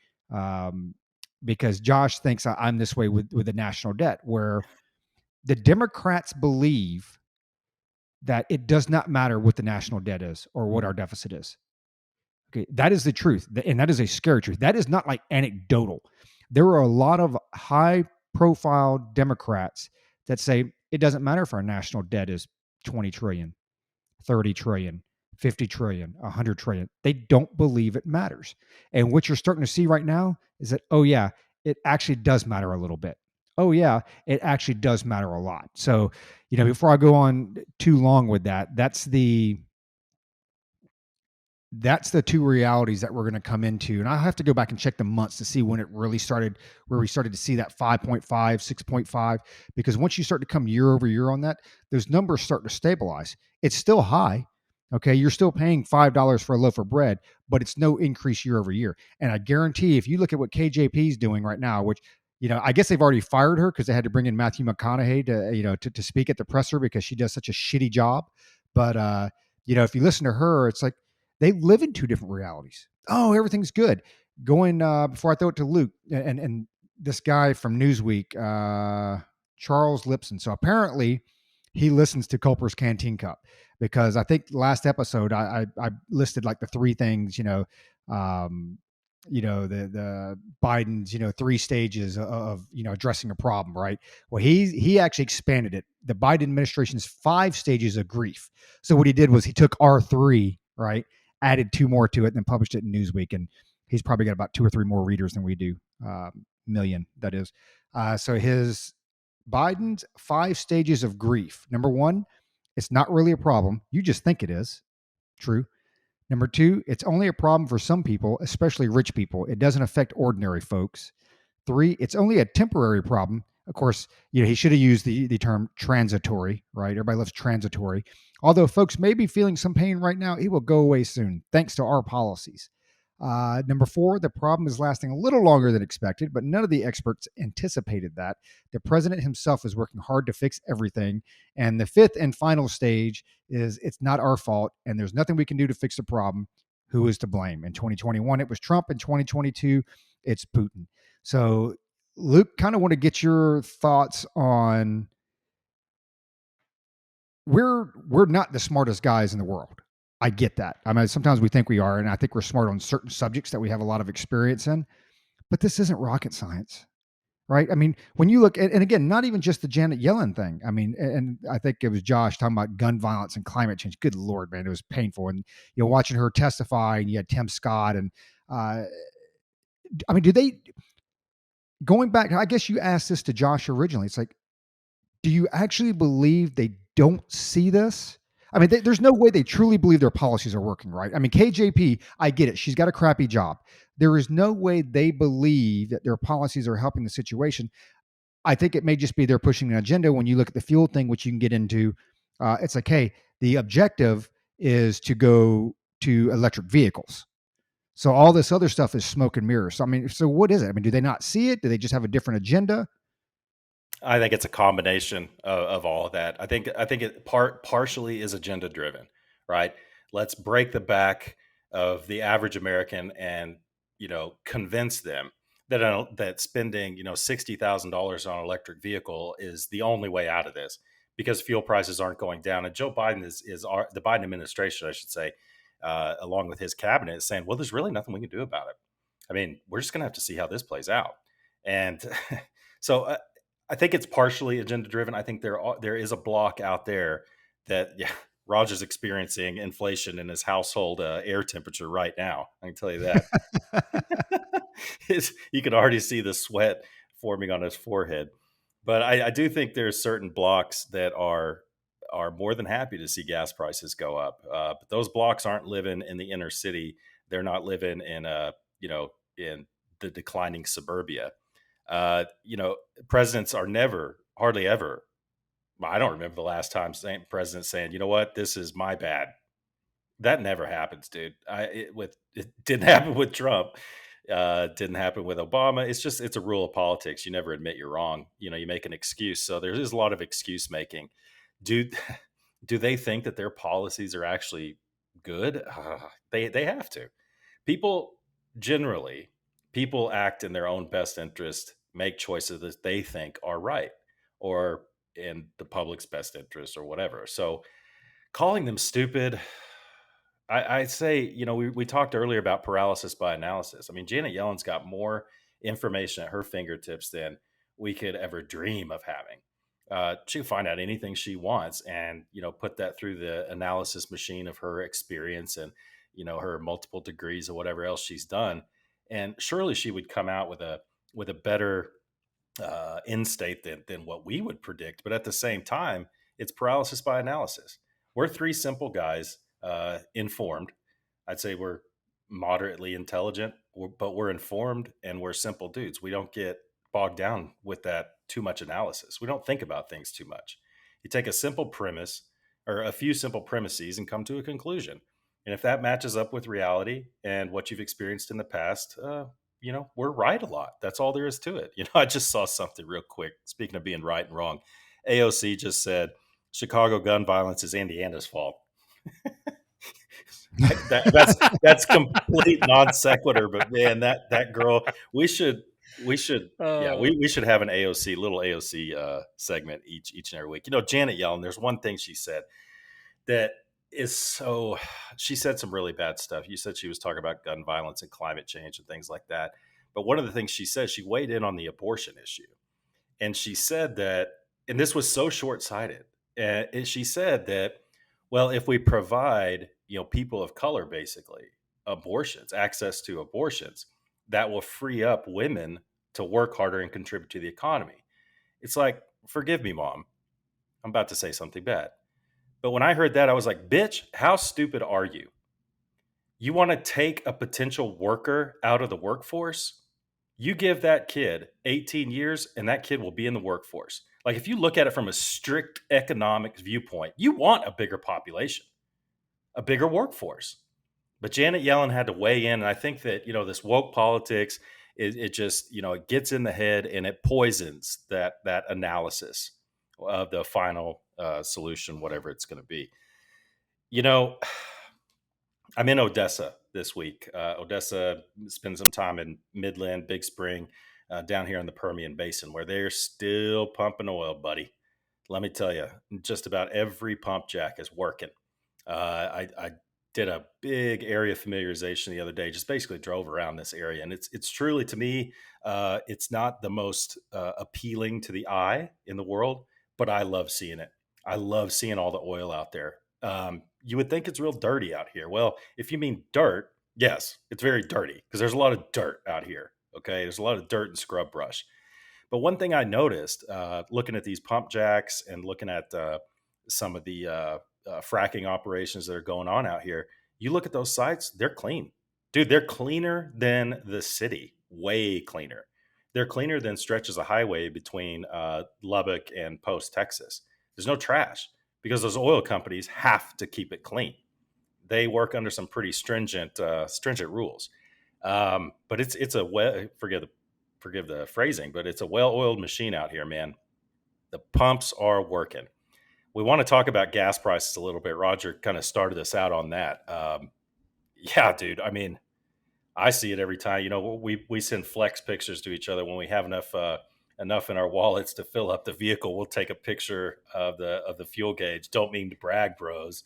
because Josh thinks I'm this way with the national debt, where the Democrats believe that it does not matter what the national debt is or what our deficit is. Okay, that is the truth, and that is a scary truth. That is not like anecdotal. There are a lot of high-profile Democrats that say it doesn't matter if our national debt is 20 trillion, 30 trillion, 50 trillion, 100 trillion. They don't believe it matters. And what you're starting to see right now is that, oh yeah, it actually does matter a little bit. Oh yeah, it actually does matter a lot. So, before I go on too long with that, that's the 2 realities that we're going to come into. And I have to go back and check the months to see when it really started, where we started to see that 5.5, 6.5, because once you start to come year over year on that, those numbers start to stabilize. It's still high. Okay, you're still paying $5 for a loaf of bread, but it's no increase year over year. And I guarantee if you look at what KJP is doing right now, which, I guess they've already fired her because they had to bring in Matthew McConaughey to speak at the presser because she does such a shitty job. But, if you listen to her, it's like they live in 2 different realities. Oh, everything's good. Going, before I throw it to Luke and this guy from Newsweek, Charles Lipson. So apparently he listens to Culper's Canteen Cup. Because I think last episode I listed like the 3 things, the Biden's, 3 stages of, addressing a problem, right? Well, he actually expanded it. The Biden administration's 5 stages of grief. So what he did was he took R3, right, added 2 more to it, and then published it in Newsweek. And he's probably got about 2 or 3 more readers than we do, million, that is. So his Biden's 5 stages of grief. Number 1, it's not really a problem. You just think it is. True. Number 2, it's only a problem for some people, especially rich people. It doesn't affect ordinary folks. 3, it's only a temporary problem, Of course, he should have used the term transitory, right? Everybody loves transitory. Although folks may be feeling some pain right now, it will go away soon thanks to our policies. Number four, the problem is lasting a little longer than expected, but none of the experts anticipated that. The president himself is working hard to fix everything. And the fifth and final stage is it's not our fault, and there's nothing we can do to fix the problem. Who is to blame? In 2021, it was Trump. In 2022, it's Putin. So, Luke, kind of want to get your thoughts on we're not the smartest guys in the world. I get that. I mean, sometimes we think we are, and I think we're smart on certain subjects that we have a lot of experience in, but this isn't rocket science, right? I mean, when you look at, and again, not even just the Janet Yellen thing. I mean, and I think it was Josh talking about gun violence and climate change. Good Lord, man, it was painful. And, watching her testify, and you had Tim Scott, and I mean, going back, I guess you asked this to Josh originally. It's like, do you actually believe they don't see this? I mean, there's no way they truly believe their policies are working, right? I mean, KJP, I get it. She's got a crappy job. There is no way they believe that their policies are helping the situation. I think it may just be they're pushing an agenda. When you look at the fuel thing, which you can get into, it's like, hey, the objective is to go to electric vehicles. So all this other stuff is smoke and mirrors. So, I mean, so what is it? I mean, do they not see it? Do they just have a different agenda? I think it's a combination of all of that. I think it partially is agenda driven, right? Let's break the back of the average American and convince them that spending $60,000 on an electric vehicle is the only way out of this because fuel prices aren't going down. And Joe Biden is the Biden administration, I should say, along with his cabinet, is saying, well, there's really nothing we can do about it. I mean, we're just going to have to see how this plays out. And so I think it's partially agenda driven. I think there is a block out there that Roger's experiencing inflation in his household air temperature right now. I can tell you that. You can already see the sweat forming on his forehead. But I do think there's certain blocks that are more than happy to see gas prices go up. But those blocks aren't living in the inner city. They're not living in in the declining suburbia. Presidents are never, hardly ever. I don't remember the last time president saying, "You know what, this is my bad." That never happens, dude. It didn't happen with Trump. Didn't happen with Obama. It's a rule of politics. You never admit you're wrong. You make an excuse. So there is a lot of excuse making. Do do they think that their policies are actually good? They have to. People generally people act in their own best interest, make choices that they think are right or in the public's best interest or whatever. So calling them stupid, I say, we talked earlier about paralysis by analysis. I mean, Janet Yellen's got more information at her fingertips than we could ever dream of having. She can find out anything she wants and, put that through the analysis machine of her experience and, her multiple degrees or whatever else she's done. And surely she would come out with a better end state than what we would predict. But at the same time, it's paralysis by analysis. We're three simple guys, informed. I'd say we're moderately intelligent, but we're informed and we're simple dudes. We don't get bogged down with that too much analysis. We don't think about things too much. You take a simple premise or a few simple premises and come to a conclusion. And if that matches up with reality and what you've experienced in the past, we're right a lot. That's all there is to it. I just saw something real quick. Speaking of being right and wrong, AOC just said Chicago gun violence is Indiana's fault. That's complete non sequitur. But man, that girl, we should we should we should have an little AOC segment each and every week. Janet Yellen. There's one thing she said that is so. She said some really bad stuff. You said she was talking about gun violence and climate change and things like that. But one of the things she said, she weighed in on the abortion issue, and she said that, and this was so short sighted. And she said that, well, if we provide people of color basically access to abortions, that will free up women to work harder and contribute to the economy. It's like, forgive me, Mom, I'm about to say something bad. But when I heard that, I was like, bitch, how stupid are you? You want to take a potential worker out of the workforce? You give that kid 18 years and that kid will be in the workforce. Like, if you look at it from a strict economic viewpoint, you want a bigger population, a bigger workforce. But Janet Yellen had to weigh in. And I think that, this woke politics, it just, it gets in the head and it poisons that analysis of the final solution, whatever it's going to be. You know, I'm in Odessa this week. Odessa, spend some time in Midland, Big Spring, down here in the Permian Basin, where they're still pumping oil, buddy. Let me tell you, just about every pump jack is working. I did a big area familiarization the other day. Just basically drove around this area, and it's truly, to me, it's not the most appealing to the eye in the world, but I love seeing it. I love seeing all the oil out there. You would think it's real dirty out here. Well, if you mean dirt, yes, it's very dirty because there's a lot of dirt out here. Okay, there's a lot of dirt and scrub brush. But one thing I noticed, looking at these pump jacks and looking at some of the fracking operations that are going on out here, you look at those sites, they're clean. Dude, they're cleaner than the city, way cleaner. They're cleaner than stretches of highway between Lubbock and Post, Texas. There's no trash because those oil companies have to keep it clean. They work under some pretty stringent rules. But it's a forgive the phrasing, but it's a well-oiled machine out here, man. The pumps are working. We want to talk about gas prices a little bit. Roger kind of started us out on that. Yeah, dude. I mean, I see it every time. We send flex pictures to each other when we have enough in our wallets to fill up the vehicle. We'll take a picture of the fuel gauge. Don't mean to brag, bros,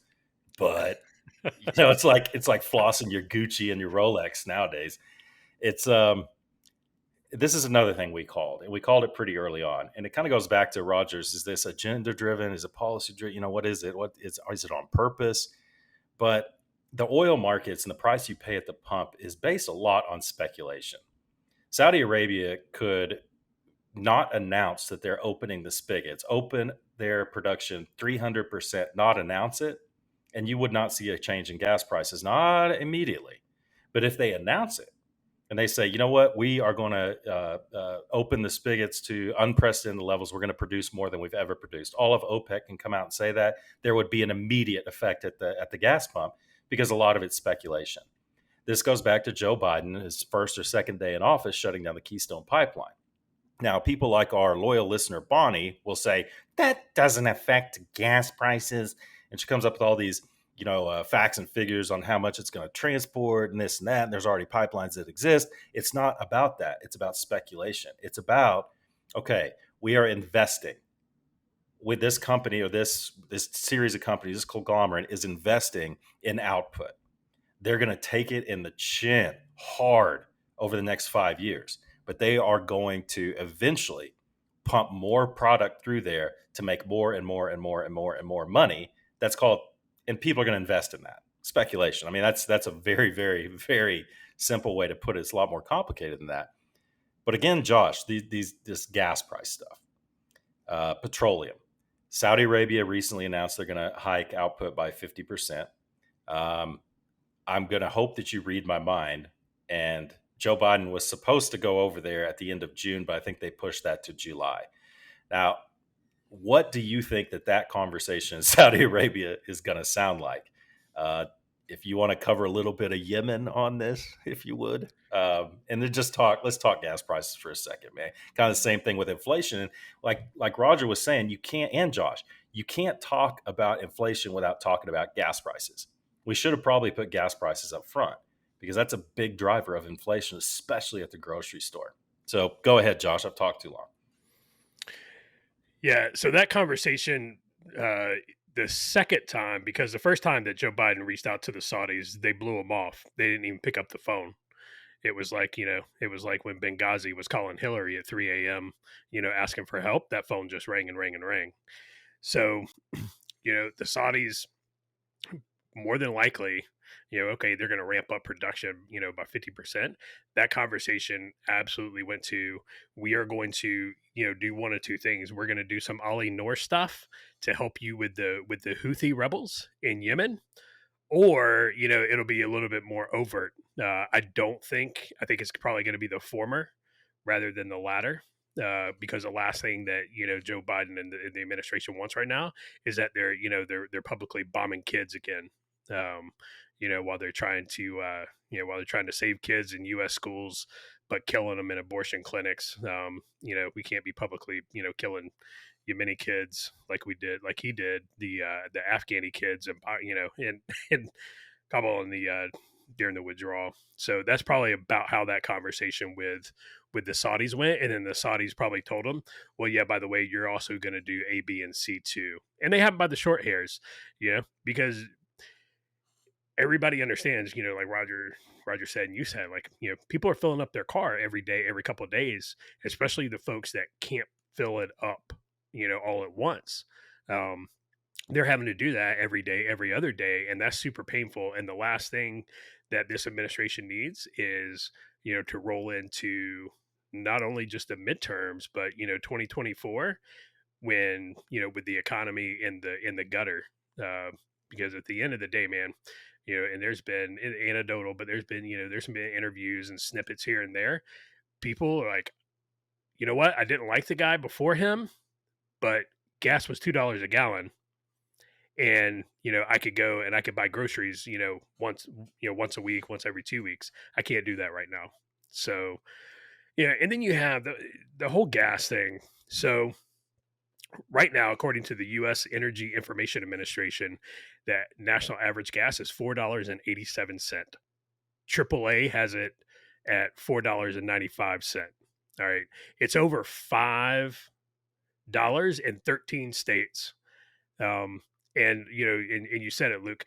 but it's like flossing your Gucci and your Rolex nowadays. It's This is another thing we called, and we called it pretty early on. And it kind of goes back to Rogers. Is this agenda driven? Is it policy driven? What is it? Is it on purpose? But the oil markets and the price you pay at the pump is based a lot on speculation. Saudi Arabia could not announce that they're opening the spigots, open their production 300%, not announce it, and you would not see a change in gas prices, not immediately. But if they announce it, and they say, you know what, we are going to open the spigots to unprecedented levels. We're going to produce more than we've ever produced. All of OPEC can come out and say that. There would be an immediate effect at the gas pump because a lot of it's speculation. This goes back to Joe Biden, his first or second day in office, shutting down the Keystone Pipeline. Now, people like our loyal listener, Bonnie, will say, that doesn't affect gas prices. And she comes up with all these facts and figures on how much it's going to transport and this and that. And there's already pipelines that exist. It's not about that. It's about speculation. It's about, okay, we are investing with this company or this series of companies, this conglomerate is investing in output. They're going to take it in the chin hard over the next 5 years, but they are going to eventually pump more product through there to make more and more and more and more and more money. That's called, and people are going to invest in that. Speculation. I mean, that's a very, very, very simple way to put it. It's a lot more complicated than that. But again, Josh, this gas price stuff, petroleum. Saudi Arabia recently announced they're going to hike output by 50%. I'm going to hope that you read my mind. And Joe Biden was supposed to go over there at the end of June, but I think they pushed that to July. Now, what do you think that conversation in Saudi Arabia is going to sound like? If you want to cover a little bit of Yemen on this, if you would, and then let's talk gas prices for a second, man. Kind of the same thing with inflation. And like Roger was saying, you can't, and Josh, you can't talk about inflation without talking about gas prices. We should have probably put gas prices up front because that's a big driver of inflation, especially at the grocery store. So go ahead, Josh. I've talked too long. Yeah. So that conversation, the second time, because the first time that Joe Biden reached out to the Saudis, they blew him off. They didn't even pick up the phone. It was like, it was like when Benghazi was calling Hillary at 3 a.m., asking for help. That phone just rang and rang and rang. So, the Saudis more than likely, okay, they're going to ramp up production, by 50%. That conversation absolutely went to, we are going to, do one of two things. We're going to do some Ali Noor stuff to help you with the Houthi rebels in Yemen, or, it'll be a little bit more overt. I think it's probably going to be the former. rather than the latter. Because the last thing that Joe Biden and the administration wants right now is that they're publicly bombing kids again. While they're trying to save kids in U.S. schools, but killing them in abortion clinics. We can't be publicly killing many kids like he did the Afghani kids, and in Kabul in the during the withdrawal. So that's probably about how that conversation with the Saudis went. And then the Saudis probably told them, well, yeah, by the way, you're also going to do A, B, and C too. And they have them by the short hairs, because everybody understands, like Roger said, and you said, like, people are filling up their car every day, every couple of days, especially the folks that can't fill it up, all at once. They're having to do that every day, every other day, and that's super painful. And the last thing that this administration needs is, to roll into not only just the midterms, but 2024, when with the economy in the gutter. Because at the end of the day, man, and there's been anecdotal, but there's been interviews and snippets here and there. People are like, you know what? I didn't like the guy before him, but gas was $2 a gallon. And I could go and I could buy groceries once a week, once every 2 weeks. I can't do that right now. So and then you have the whole gas thing. So right now, according to the U.S. Energy Information Administration, that national average gas is $4.87. AAA has it at $4.95. All right, it's over $5 in 13 states. And you said it, Luke.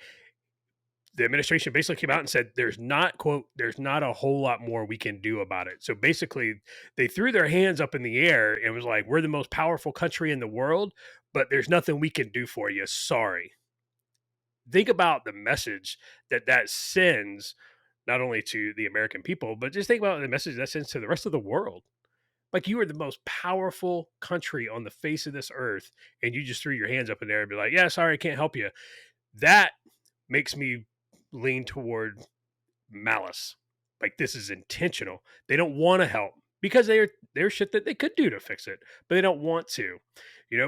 The administration basically came out and said there's not a whole lot more we can do about it. So basically, they threw their hands up in the air and was like, we're the most powerful country in the world, but there's nothing we can do for you. Sorry. Think about the message that sends, not only to the American people, but just think about the message that sends to the rest of the world. Like, you are the most powerful country on the face of this earth, and you just threw your hands up in there and be like, yeah, sorry, I can't help you. That makes me lean toward malice. Like, this is intentional. They don't want to help because there's shit that they could do to fix it, but they don't want to.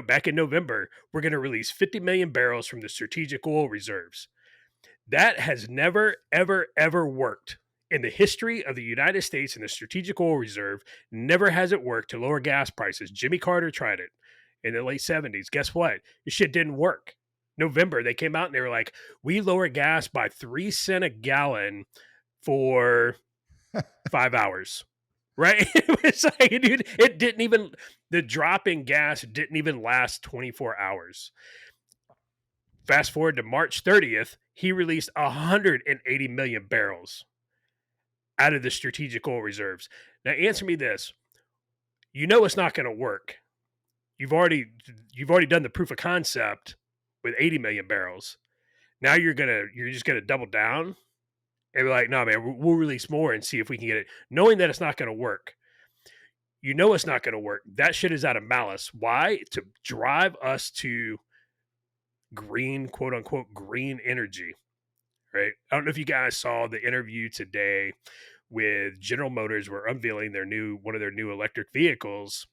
Back in November, we're going to release 50 million barrels from the strategic oil reserves. That has never, ever, ever worked. In the history of the United States and the Strategic Oil Reserve, never has it worked to lower gas prices. Jimmy Carter tried it in the late 70s. Guess what? This shit didn't work. November, they came out and they were like, we lower gas by 3 cents a gallon for 5 hours. Right? It's like, dude, the drop in gas didn't even last 24 hours. Fast forward to March 30th, he released 180 million barrels out of the strategic oil reserves. Now, answer me this. It's not going to work. You've already done the proof of concept with 80 million barrels. Now you're just going to double down and be like, no, man, we'll release more and see if we can get it, knowing that it's not going to work. It's not going to work. That shit is out of malice. Why? To drive us to green, quote unquote, green energy. Right? I don't know if you guys saw the interview today with General Motors. We're unveiling one of their new electric vehicles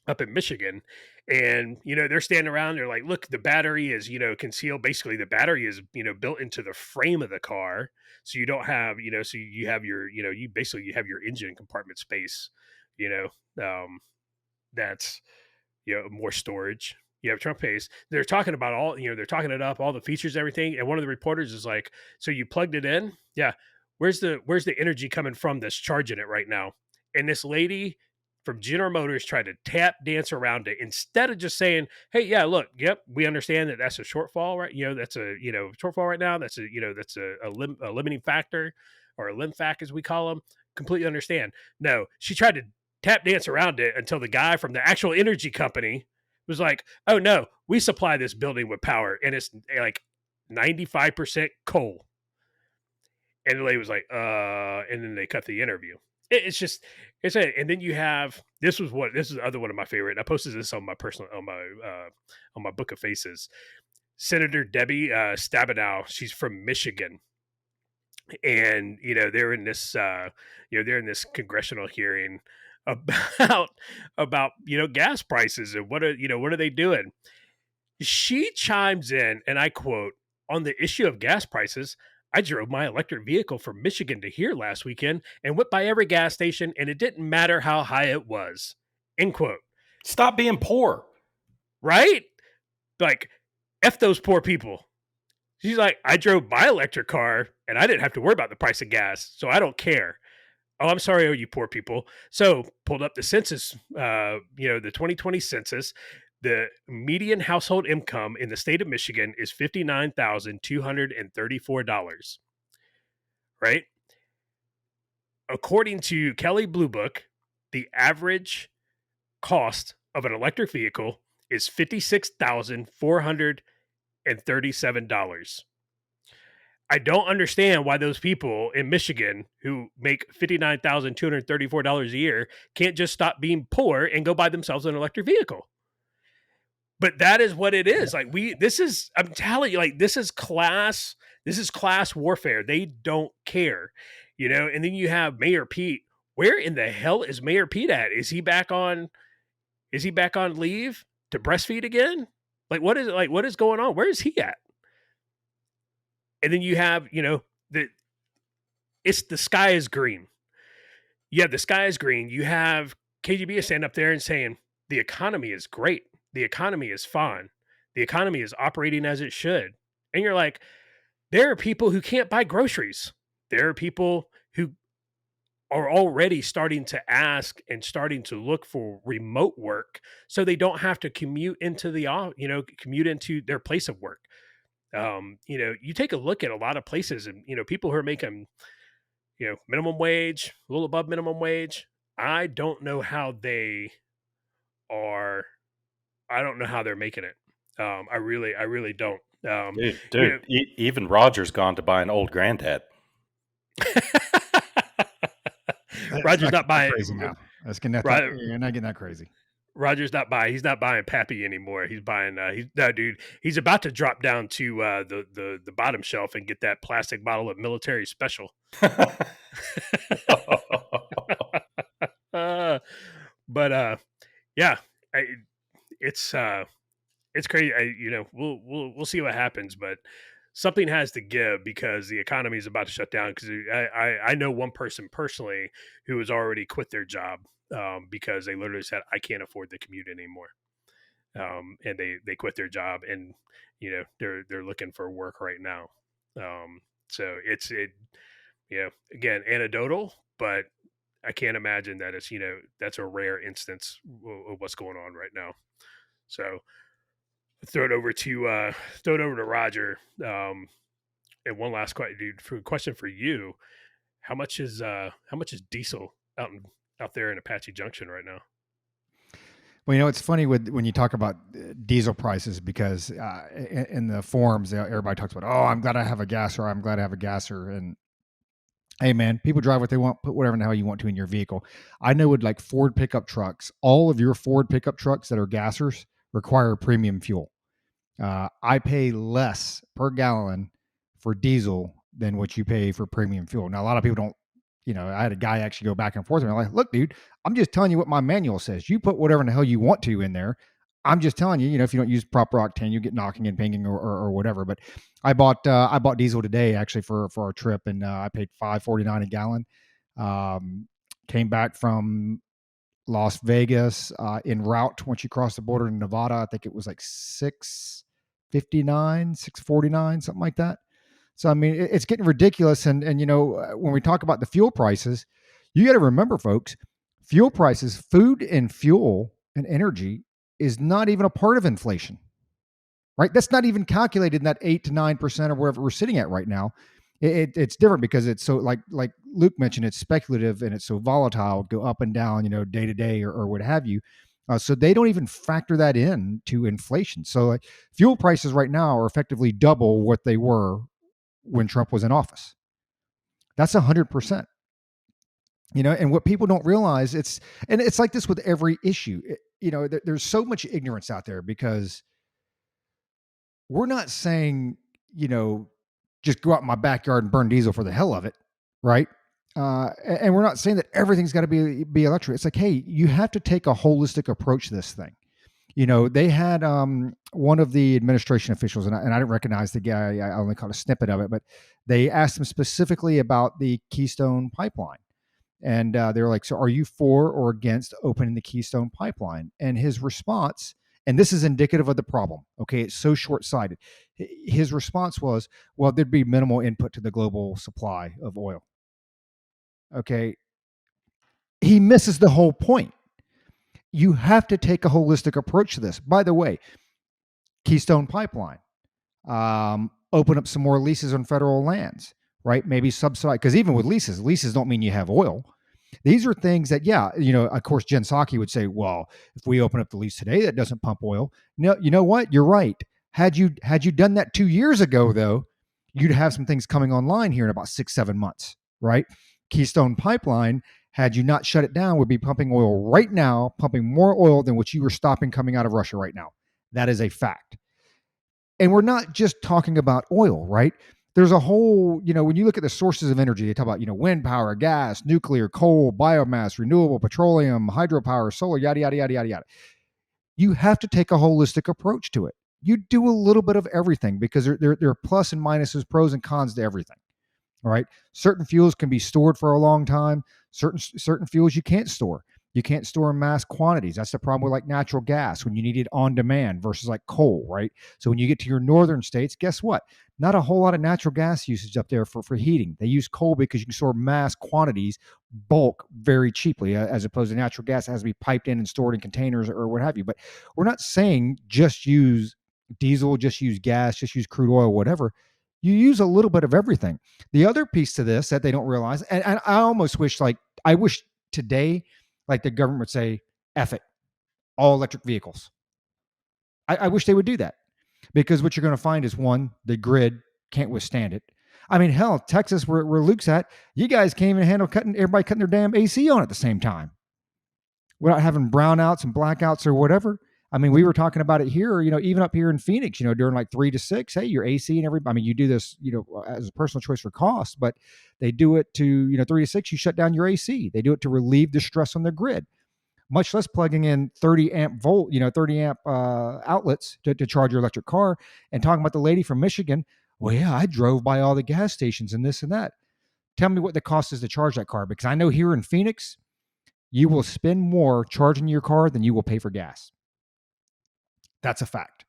up in Michigan. And, they're standing around. They're like, look, the battery is, concealed. Basically, the battery is, built into the frame of the car. So you don't have, so you have your, you have your engine compartment space, that's, more storage. You have Trump pace. They're talking about they're talking it up, all the features, everything. And one of the reporters is like, so you plugged it in? Yeah. Where's the energy coming from that's charging it right now? And this lady from General Motors tried to tap dance around it instead of just saying, hey, yeah, look, yep, we understand that's a shortfall, right? That's a, shortfall right now. That's a limiting factor, or a lim fac as we call them. Completely understand. No, she tried to tap dance around it until the guy from the actual energy company was like, oh no, we supply this building with power and it's like 95% coal. And the lady was like, and then they cut the interview. It's and then you have, this is the other one of my favorite. And I posted this on my on my book of faces. Senator Debbie Stabenow, she's from Michigan. And, they're in this, they're in this congressional hearing about gas prices and what are they doing. She chimes in, and I quote, "On the issue of gas prices, I drove my electric vehicle from Michigan to here last weekend and went by every gas station, and it didn't matter how high it was." End quote. Stop being poor. Right? Like, F those poor people. She's like, "I drove my electric car and I didn't have to worry about the price of gas, so I don't care." Oh, I'm sorry, you poor people. So pulled up the census, the 2020 census. The median household income in the state of Michigan is $59,234, right? According to Kelly Blue Book, the average cost of an electric vehicle is $56,437. I don't understand why those people in Michigan who make $59,234 a year can't just stop being poor and go buy themselves an electric vehicle. But that is what it is. Like I'm telling you, like this is class warfare. They don't care, and then you have Mayor Pete. Where in the hell is Mayor Pete at? Is he back on leave to breastfeed again? Like what is going on? Where is he at? And then you have, the sky is green. Yeah, the sky is green. You have KGB standing up there and saying the economy is great. The economy is fine. The economy is operating as it should. And you're like, there are people who can't buy groceries. There are people who are already starting to ask and starting to look for remote work so they don't have to commute into their place of work. You take a look at a lot of places and, people who are making, minimum wage, a little above minimum wage. I don't know how they're making it. I really don't. Dude, even Roger's gone to buy an old granddad. Roger's not buying. Crazy now. You're not getting that crazy. Roger's not buying. He's not buying Pappy anymore. He's buying. Dude. He's about to drop down to the bottom shelf and get that plastic bottle of Military Special. Yeah, it's crazy. We'll see what happens, but something has to give because the economy is about to shut down. Because I know one person personally who has already quit their job because they literally said, "I can't afford the commute anymore," and they quit their job, and they're looking for work right now. So again, anecdotal, but I can't imagine that it's that's a rare instance of what's going on right now. So throw it over to Roger. And one last question for you: how much is diesel out there in Apache Junction right now? Well, it's funny when you talk about diesel prices because in the forums, everybody talks about, "Oh, I'm glad I have a gasser. I'm glad I have a gasser." And hey, man, people drive what they want. Put whatever the hell you want to in your vehicle. I know with like Ford pickup trucks, all of your Ford pickup trucks that are gassers require premium fuel. I pay less per gallon for diesel than what you pay for premium fuel. Now, a lot of people don't. I had a guy actually go back and forth and I'm like, "Look, dude, I'm just telling you what my manual says. You put whatever the hell you want to in there. I'm just telling you, if you don't use proper octane, you get knocking and pinging or whatever." But I bought diesel today actually for our trip, and I paid $5.49 a gallon. Came back from Las Vegas en route once you cross the border in Nevada. I think it was like $6.59, $6.49, something like that. So, I mean, it's getting ridiculous. And when we talk about the fuel prices, you got to remember, folks, fuel prices, food and fuel and energy is not even a part of inflation, right? That's not even calculated in that 8 to 9% or wherever we're sitting at right now. It's different because it's so like Luke mentioned, it's speculative and it's so volatile, go up and down, day to day or what have you. So they don't even factor that in to inflation. So fuel prices right now are effectively double what they were when Trump was in office. That's 100%. And what people don't realize, it's like this with every issue. There's so much ignorance out there because we're not saying, just go out in my backyard and burn diesel for the hell of it, right? And we're not saying that everything's got to be electric. It's like, hey, you have to take a holistic approach to this thing. They had one of the administration officials, and I didn't recognize the guy. I only caught a snippet of it, but they asked him specifically about the Keystone pipeline. And they were like, so are you for or against opening the Keystone pipeline? And his response, and this is indicative of the problem, okay, it's so short-sighted. His response was, well, there'd be minimal input to the global supply of oil. Okay. He misses the whole point. You have to take a holistic approach to this. By the way, Keystone Pipeline, open up some more leases on federal lands, right? Maybe subsidize, because even with leases don't mean you have oil. These are things that, yeah, of course, Jen Psaki would say, well, if we open up the lease today, that doesn't pump oil. No, you know what? You're right. Had you done that 2 years ago, though, you'd have some things coming online here in about 6-7 months, right? Keystone Pipeline, had you not shut it down, would be pumping oil right now, pumping more oil than what you were stopping coming out of Russia right now. That is a fact. And we're not just talking about oil, right? There's a whole, when you look at the sources of energy, they talk about, wind power, gas, nuclear, coal, biomass, renewable, petroleum, hydropower, solar, yada, yada, yada, yada, yada. You have to take a holistic approach to it. You do a little bit of everything because there are plus and minuses, pros and cons to everything. All right. Certain fuels can be stored for a long time. Certain fuels you can't store. You can't store in mass quantities. That's the problem with like natural gas when you need it on demand versus like coal, right? So when you get to your northern states, guess what? Not a whole lot of natural gas usage up there for heating. They use coal because you can store mass quantities, bulk, very cheaply, as opposed to natural gas that has to be piped in and stored in containers or what have you. But we're not saying just use diesel, just use gas, just use crude oil, whatever. You use a little bit of everything. The other piece to this that they don't realize, and I almost wish, I wish today, like the government would say, F it, all electric vehicles. I wish they would do that, because what you're going to find is, one, the grid can't withstand it. I mean, hell, Texas, where Luke's at, you guys can't even handle everybody cutting their damn AC on at the same time without having brownouts and blackouts or whatever. I mean, we were talking about it here, even up here in Phoenix, during like 3 to 6, hey, your AC and everybody, I mean, you do this, as a personal choice for cost, but they do it to, 3 to 6, you shut down your AC. They do it to relieve the stress on the grid, much less plugging in 30 amp outlets to charge your electric car. And talking about the lady from Michigan, well, yeah, I drove by all the gas stations and this and that. Tell me what the cost is to charge that car, because I know here in Phoenix, you will spend more charging your car than you will pay for gas. That's a fact.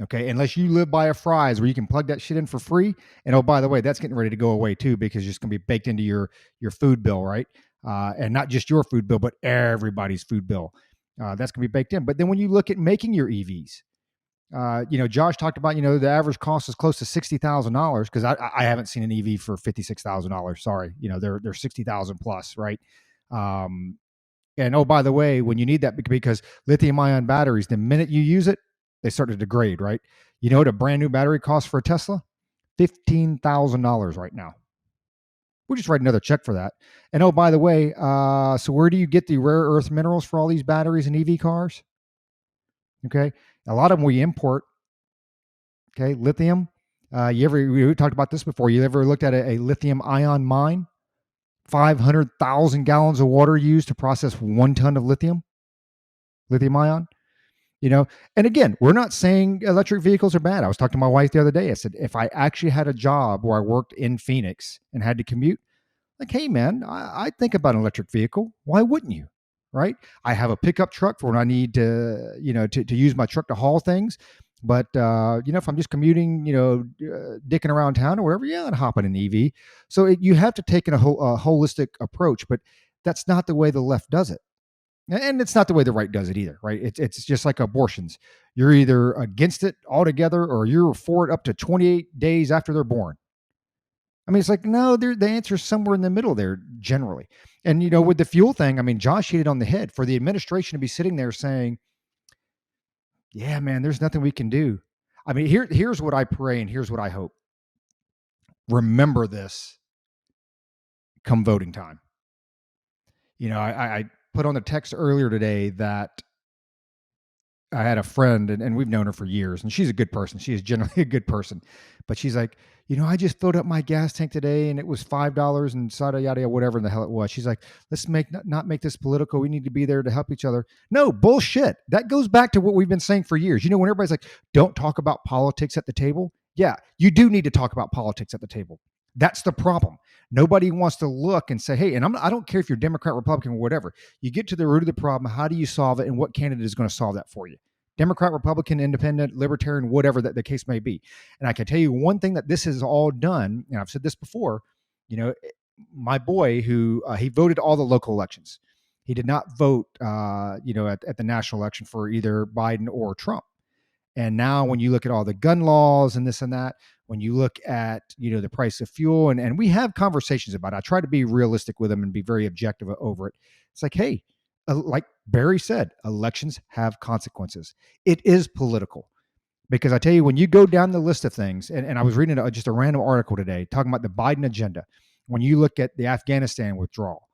Okay. Unless you live by a Fry's where you can plug that shit in for free. And oh, by the way, that's getting ready to go away too, because it's going to be baked into your food bill, right? And not just your food bill, but everybody's food bill. That's going to be baked in. But then when you look at making your EVs, Josh talked about, the average cost is close to $60,000, because I haven't seen an EV for $56,000. Sorry. They're $60,000 plus, right? And oh, by the way, when you need that, because lithium ion batteries, the minute you use it, they start to degrade, right? You know what a brand new battery costs for a Tesla? $15,000 right now. We'll just write another check for that. And oh, by the way, so where do you get the rare earth minerals for all these batteries and EV cars? Okay. A lot of them we import. Okay. Lithium. We talked about this before. You ever looked at a lithium ion mine? 500,000 gallons of water used to process 1 ton of lithium ion. And again, we're not saying electric vehicles are bad. I was talking to my wife the other day. I said, if I actually had a job where I worked in Phoenix and had to commute, like, hey man, I think about an electric vehicle. Why wouldn't you? Right? I have a pickup truck for when I need to, to use my truck to haul things. But, if I'm just commuting, dicking around town or whatever, yeah, I'd hop in an EV. So you have to take a holistic approach, but that's not the way the left does it. And it's not the way the right does it either, right? It's just like abortions. You're either against it altogether or you're for it up to 28 days after they're born. I mean, it's like, no, the answer is somewhere in the middle there generally. And, with the fuel thing, I mean, Josh hit it on the head. For the administration to be sitting there saying, yeah, man, there's nothing we can do. I mean, here's what I pray and here's what I hope. Remember this come voting time. I put on the text earlier today that I had a friend, and we've known her for years, and she's a good person. She is generally a good person, but she's like, I just filled up my gas tank today, and it was $5 and yada yada, whatever in the hell it was. She's like, let's not make this political. We need to be there to help each other. No bullshit. That goes back to what we've been saying for years. When everybody's like, don't talk about politics at the table. Yeah, you do need to talk about politics at the table. That's the problem. Nobody wants to look and say, hey, and I don't care if you're Democrat, Republican, or whatever. You get to the root of the problem. How do you solve it? And what candidate is going to solve that for you? Democrat, Republican, Independent, Libertarian, whatever that the case may be. And I can tell you one thing that this has all done, and I've said this before, my boy who he voted all the local elections. He did not vote, at the national election for either Biden or Trump. And now when you look at all the gun laws and this and that, when you look at, the price of fuel, and we have conversations about it. I try to be realistic with them and be very objective over it. It's like, hey, like Barry said, elections have consequences. It is political. Because I tell you, when you go down the list of things, and I was reading just a random article today talking about the Biden agenda, when you look at the Afghanistan withdrawal,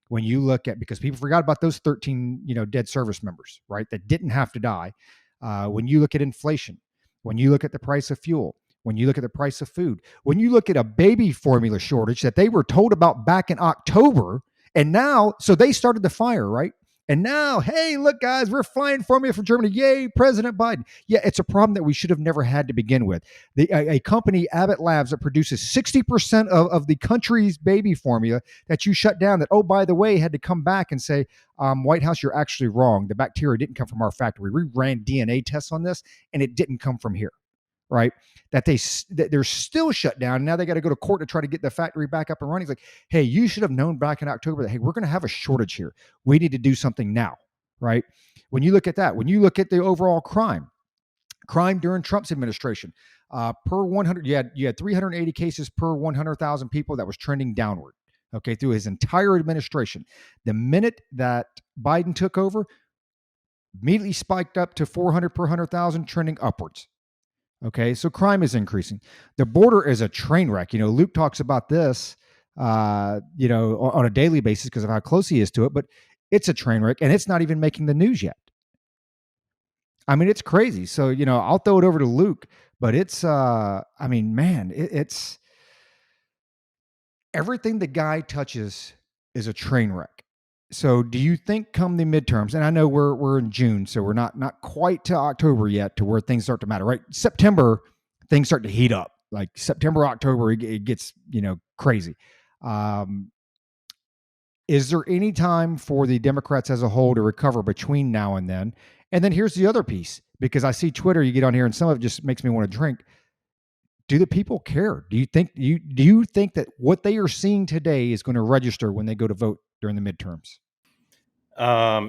when you look at, because people forgot about those 13, dead service members, right, that didn't have to die. When you look at inflation, when you look at the price of fuel, when you look at the price of food, when you look at a baby formula shortage that they were told about back in October, and now, so they started the fire, right? And now, hey, look, guys, we're flying formula for Germany. Yay, President Biden. Yeah, it's a problem that we should have never had to begin with. A company, Abbott Labs, that produces 60% of the country's baby formula that you shut down, that, oh, by the way, had to come back and say, White House, you're actually wrong. The bacteria didn't come from our factory. We ran DNA tests on this, and it didn't come from here. Right, that they're still shut down. Now they got to go to court to try to get the factory back up and running. It's like, hey, you should have known back in October that, hey, we're going to have a shortage here. We need to do something now, right? When you look at that, when you look at the overall crime during Trump's administration, per 100, you had 380 cases per 100,000 people. That was trending downward. Okay, through his entire administration. The minute that Biden took over, immediately spiked up to 400 per 100,000, trending upwards. Okay, so crime is increasing. The border is a train wreck. Luke talks about this, on a daily basis because of how close he is to it, but it's a train wreck, and it's not even making the news yet. I mean, it's crazy. So, I'll throw it over to Luke, but it's, it's everything the guy touches is a train wreck. So do you think come the midterms, and I know we're in June, so we're not quite to October yet to where things start to matter, right? September, things start to heat up. Like September, October, it gets, crazy. Is there any time for the Democrats as a whole to recover between now and then? And then here's the other piece, because I see Twitter, you get on here and some of it just makes me want to drink. Do the people care? Do you think that what they are seeing today is going to register when they go to vote during the midterms?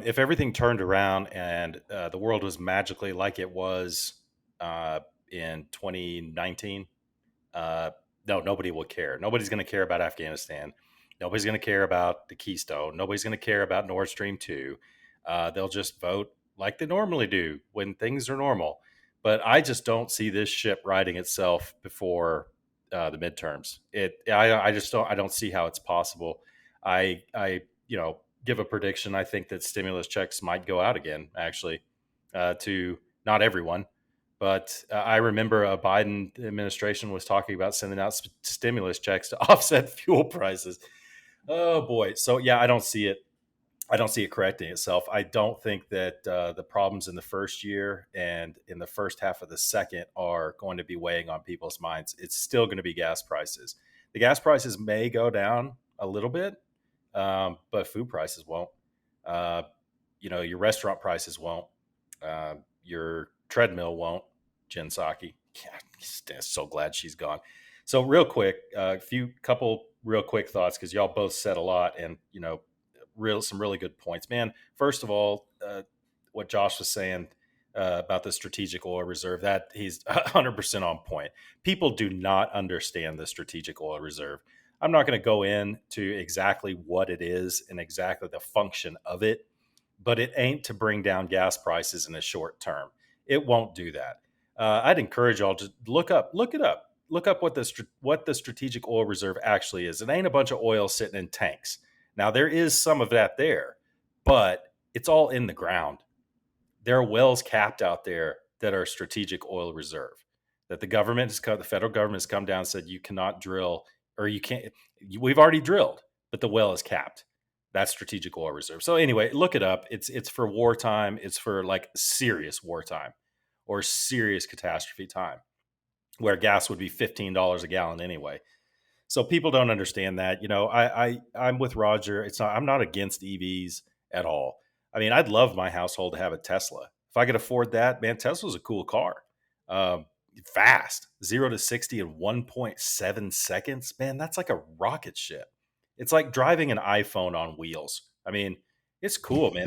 If everything turned around and the world was magically like it was in 2019, no, nobody will care. Nobody's going to care about Afghanistan. Nobody's going to care about the Keystone. Nobody's going to care about Nord Stream 2. They'll just vote like they normally do when things are normal. But I just don't see this ship riding itself before the midterms. I don't see how it's possible. I give a prediction. I think that stimulus checks might go out again, actually, to not everyone. But I remember a Biden administration was talking about sending out stimulus checks to offset fuel prices. Oh boy. So yeah, I don't see it. I don't see it correcting itself. I don't think that the problems in the first year and in the first half of the second are going to be weighing on people's minds. It's still going to be gas prices. The gas prices may go down a little bit, but food prices won't. Your restaurant prices won't. Your treadmill won't. Jen Psaki. So glad she's gone. So real quick, couple real quick thoughts, because y'all both said a lot, and some really good points, man. First of all, what Josh was saying about the strategic oil reserve, that he's 100% on point. People do not understand the strategic oil reserve. I'm not going to go into exactly what it is and exactly the function of it, but it ain't to bring down gas prices in the short term. It won't do that. I'd encourage y'all to look it up. Look up what the strategic oil reserve actually is. It ain't a bunch of oil sitting in tanks. Now, there is some of that there, but it's all in the ground. there are wells capped out there that are strategic oil reserve that the federal government has come down and said you cannot drill, or you can't. We've already drilled, but the well is capped. That's strategic oil reserve. So anyway, look it up. It's for wartime. It's for like serious wartime or serious catastrophe time, where gas would be $15 a gallon anyway. So people don't understand that. I'm with Roger. I'm not against EVs at all. I mean, I'd love my household to have a Tesla. If I could afford that, man, Tesla's a cool car. Um, Fast, 0 to 60 in 1.7 seconds. Man, that's like a rocket ship. It's like driving an iPhone on wheels. I mean, it's cool, man.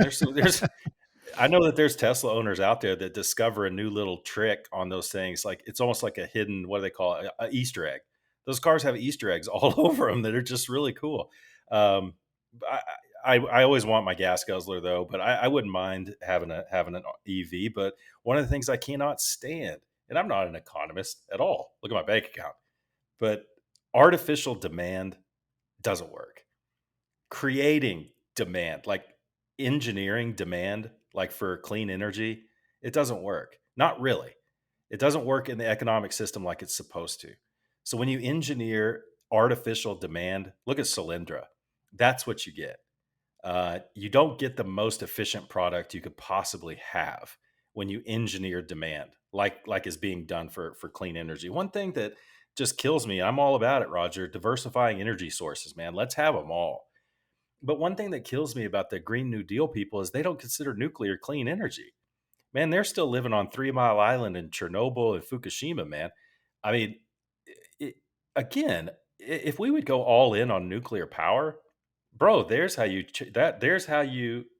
I know that there's Tesla owners out there that discover a new little trick on those things. Like it's almost like a hidden, what do they call it? A Easter egg. Those cars have Easter eggs all over them that are just really cool. Um, I always want my gas guzzler though, but I wouldn't mind having an EV. But one of the things I cannot stand, and I'm not an economist at all. Look at my bank account, but artificial demand doesn't work. Creating demand, like engineering demand, like for clean energy, it doesn't work. Not really. It doesn't work in the economic system like it's supposed to. So when you engineer artificial demand, look at Solyndra. That's what you get. You don't get the most efficient product you could possibly have when you engineer demand, like is being done for clean energy. One thing that just kills me, I'm all about it, Roger, diversifying energy sources, man. Let's have them all. But one thing that kills me about the Green New Deal people is they don't consider nuclear clean energy. Man, they're still living on 3 Mile Island in Chernobyl and Fukushima, man. I mean, it, again, if we would go all in on nuclear power, bro, there's how you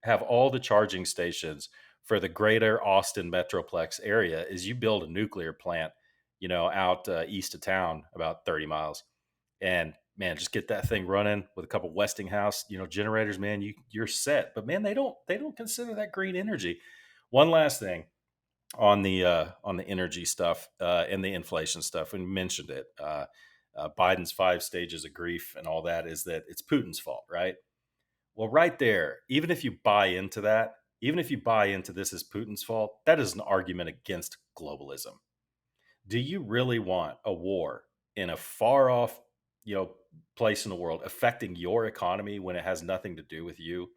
have all the charging stations for the greater Austin metroplex area is you build a nuclear plant, out east of town about 30 miles. And man, just get that thing running with a couple Westinghouse, generators, man, you're set. But man, they don't consider that green energy. One last thing on the energy stuff and the inflation stuff. We mentioned it. Biden's 5 stages of grief and all that is that it's Putin's fault, right? Well, right there, even if you buy into that, even if you buy into this is Putin's fault, that is an argument against globalism. Do you really want a war in a far off, place in the world affecting your economy when it has nothing to do with you?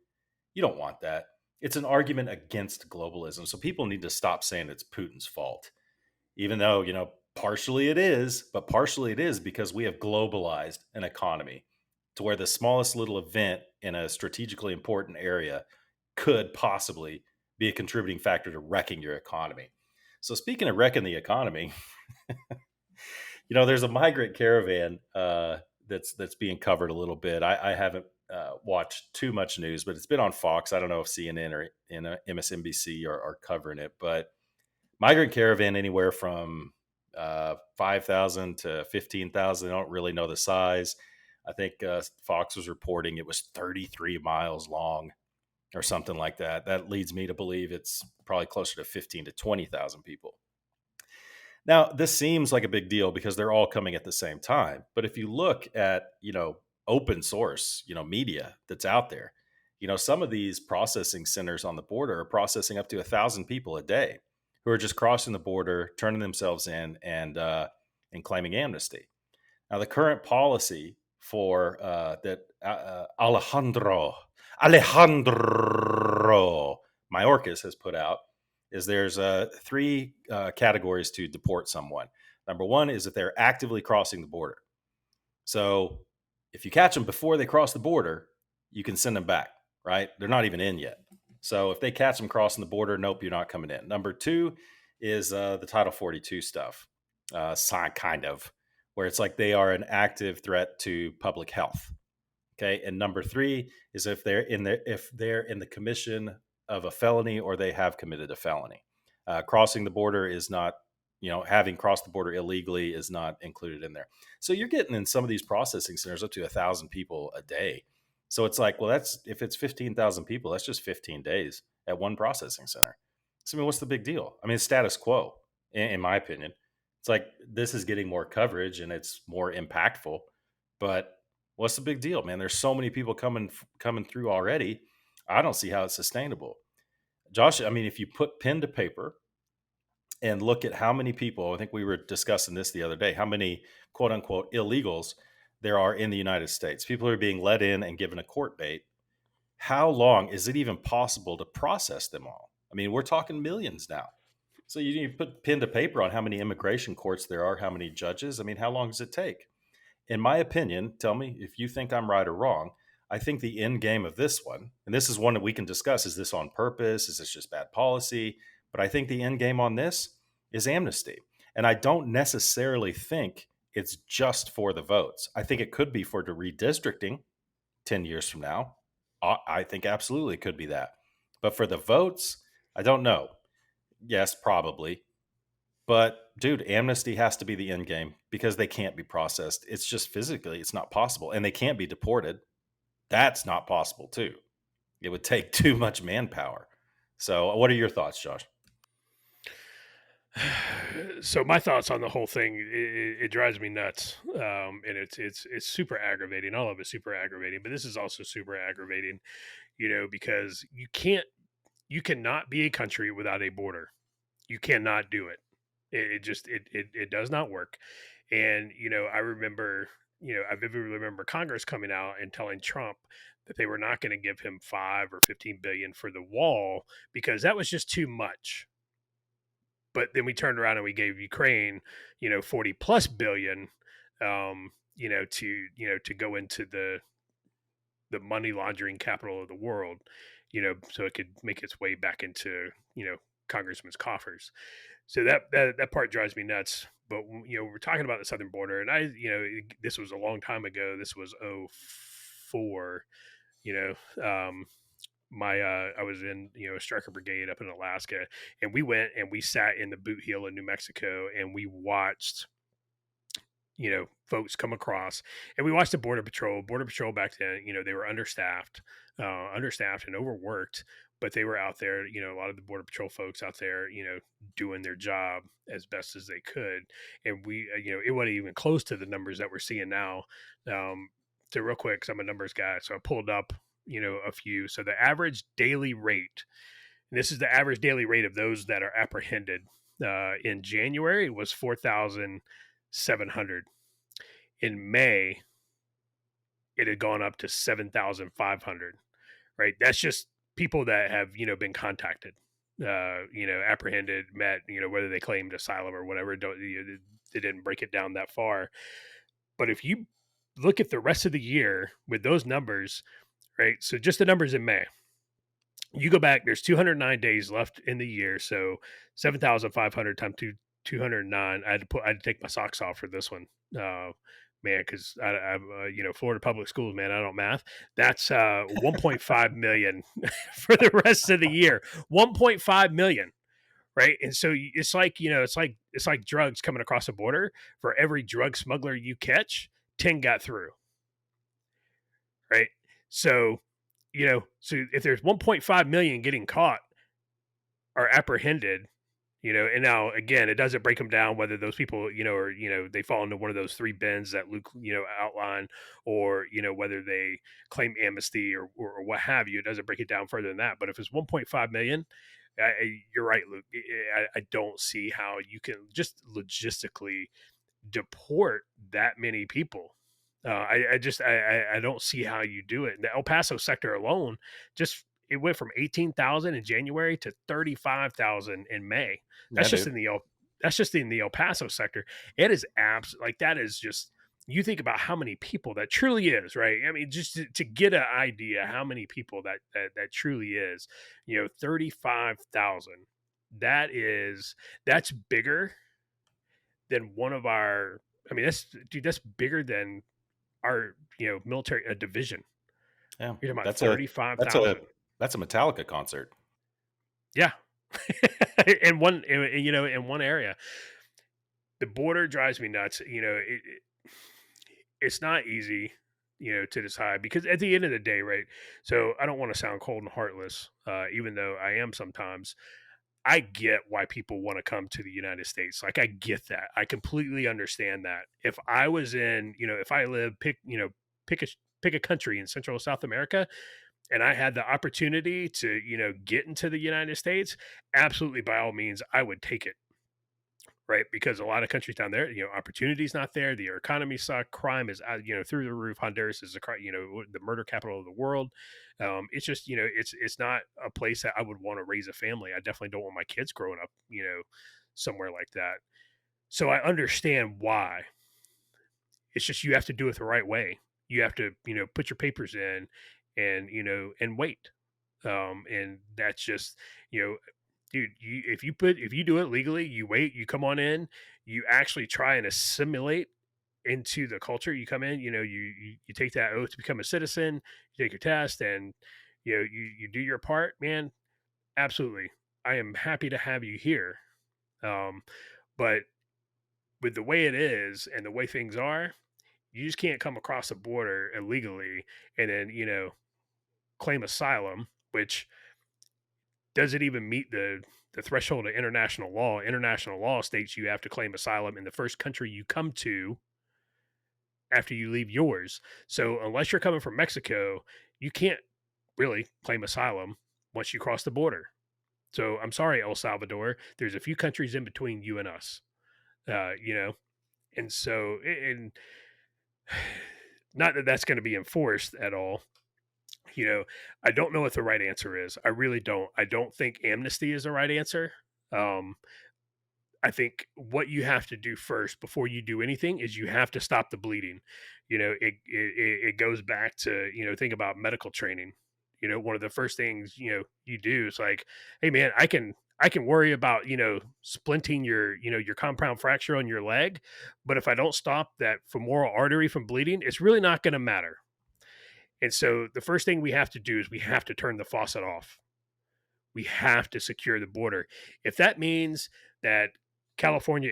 You don't want that. It's an argument against globalism. So people need to stop saying it's Putin's fault, even though, partially it is, but partially it is because we have globalized an economy to where the smallest little event in a strategically important area could possibly be a contributing factor to wrecking your economy. So speaking of wrecking the economy, there's a migrant caravan that's being covered a little bit. I haven't watched too much news, but it's been on Fox. I don't know if CNN or MSNBC are covering it, but migrant caravan anywhere from 5,000 to 15,000. I don't really know the size. I think Fox was reporting it was 33 miles long or something like that. That leads me to believe it's probably closer to 15 to 20,000 people. Now, this seems like a big deal because they're all coming at the same time. But if you look at, open source, media that's out there, some of these processing centers on the border are processing up to 1,000 people a day who are just crossing the border, turning themselves in and claiming amnesty. Now, the current policy for that Alejandro Mayorkas has put out is there's 3 categories to deport someone. Number one is if they're actively crossing the border. So if you catch them before they cross the border, you can send them back, right? They're not even in yet. So if they catch them crossing the border, nope, you're not coming in. Number 2 is the Title 42 stuff, kind of, where it's like they are an active threat to public health. Okay, and number 3 is if they're in the commission of a felony or they have committed a felony. Crossing the border is not, having crossed the border illegally is not included in there. So you're getting in some of these processing centers up to 1,000 people a day. So it's like, well, if it's 15,000 people, that's just 15 days at one processing center. So I mean, what's the big deal? I mean, it's status quo, in my opinion. It's like this is getting more coverage and it's more impactful, but what's the big deal, man? There's so many people coming through already. I don't see how it's sustainable. Josh, I mean, if you put pen to paper and look at how many people, I think we were discussing this the other day, how many quote unquote illegals there are in the United States, people who are being let in and given a court date. How long is it even possible to process them all? I mean, we're talking millions now. So you put pen to paper on how many immigration courts there are, how many judges. I mean, how long does it take? In my opinion, tell me if you think I'm right or wrong. I think the end game of this one, and this is one that we can discuss, is this on purpose? Is this just bad policy? But I think the end game on this is amnesty. And I don't necessarily think it's just for the votes. I think it could be for the redistricting 10 years from now. I think absolutely it could be that. But for the votes, I don't know. Yes, probably. But dude, amnesty has to be the end game because they can't be processed. It's just physically, it's not possible. And they can't be deported. That's not possible too. It would take too much manpower. So what are your thoughts, Josh? So my thoughts on the whole thing, it drives me nuts, and it's super aggravating. All of it's super aggravating, but this is also super aggravating, because you cannot be a country without a border. You cannot do it. It does not work. And I remember, I vividly remember Congress coming out and telling Trump that they were not going to give him 5 or 15 billion for the wall because that was just too much. But then we turned around and we gave Ukraine, 40 plus billion, to go into the money laundering capital of the world, so it could make its way back into, Congressman's coffers. So that part drives me nuts. But we're talking about the southern border, and this was a long time ago. This was 04. I was in a striker brigade up in Alaska, and we went and we sat in the boot heel in New Mexico, and we watched folks come across, and we watched the border patrol back then. They were understaffed and overworked, but they were out there, a lot of the border patrol folks out there, doing their job as best as they could. And we it wasn't even close to the numbers that we're seeing now. So real quick, 'cause I'm a numbers guy, so I pulled up a few. So the average daily rate, and this is the average daily rate of those that are apprehended in January, was 4,700. In May, it had gone up to 7,500. Right, that's just people that have been contacted, apprehended, met, whether they claimed asylum or whatever. They didn't break it down that far. But if you look at the rest of the year with those numbers, right? So just the numbers in May. You go back, there's 209 days left in the year. So 7,500 times 209. I had to take my socks off for this one. Man, because I'm, Florida public schools, man, I don't math. That's 1.5 million for the rest of the year. 1.5 million, right? And so it's like, it's like drugs coming across the border. For every drug smuggler you catch, 10 got through, right? So, so if there's 1.5 million getting caught or apprehended, and now again, it doesn't break them down whether those people, or, they fall into one of those three bins that Luke, outlined, or, whether they claim amnesty or what have you. It doesn't break it down further than that. But if it's 1.5 million, you're right, Luke. I don't see how you can just logistically deport that many people. I don't see how you do it. In the El Paso sector alone, it went from 18,000 in January to 35,000 in May. That's just in the El Paso sector. It is like that is just, you think about how many people that truly is, right? I mean, just to get an idea how many people that truly is, 35,000. That's bigger than one of our. I mean, that's bigger than our military division. Yeah, You're talking about 35,000. That's a Metallica concert. Yeah. in one area. The border drives me nuts. It's not easy, to decide, because at the end of the day, right? So I don't want to sound cold and heartless, even though I am sometimes. I get why people want to come to the United States. Like, I get that. I completely understand that. If I was in, if I live, pick a country in Central or South America, and I had the opportunity to, get into the United States, absolutely by all means, I would take it. Right, because a lot of countries down there, opportunity's not there. The economy suck. Crime is, through the roof. Honduras is the murder capital of the world. It's just, it's not a place that I would want to raise a family. I definitely don't want my kids growing up, somewhere like that. So I understand why. It's just you have to do it the right way. You have to, put your papers in, and wait. And that's just, you know, dude, if you do it legally, you wait, you come on in, you actually try and assimilate into the culture. You come in, you take that oath to become a citizen, you take your test, and you do your part, man. Absolutely, I am happy to have you here. Um, but with the way it is and the way things are, you just can't come across the border illegally and then claim asylum, which does it even meet the threshold of international law? International law states you have to claim asylum in the first country you come to after you leave yours. So unless you're coming from Mexico, you can't really claim asylum once you cross the border. So I'm sorry, El Salvador. There's a few countries in between you and us, you know, and so and not that that's going to be enforced at all. I don't know what the right answer is. I really don't. I don't think amnesty is the right answer. Um, I think what you have to do first before you do anything is you have to stop the bleeding. It goes back to think about medical training. One of the first things you do is like, hey man, I can worry about splinting your compound fracture on your leg, but if I don't stop that femoral artery from bleeding, it's really not going to matter. And so the first thing we have to do is we have to turn the faucet off. We have to secure the border. If that means that California,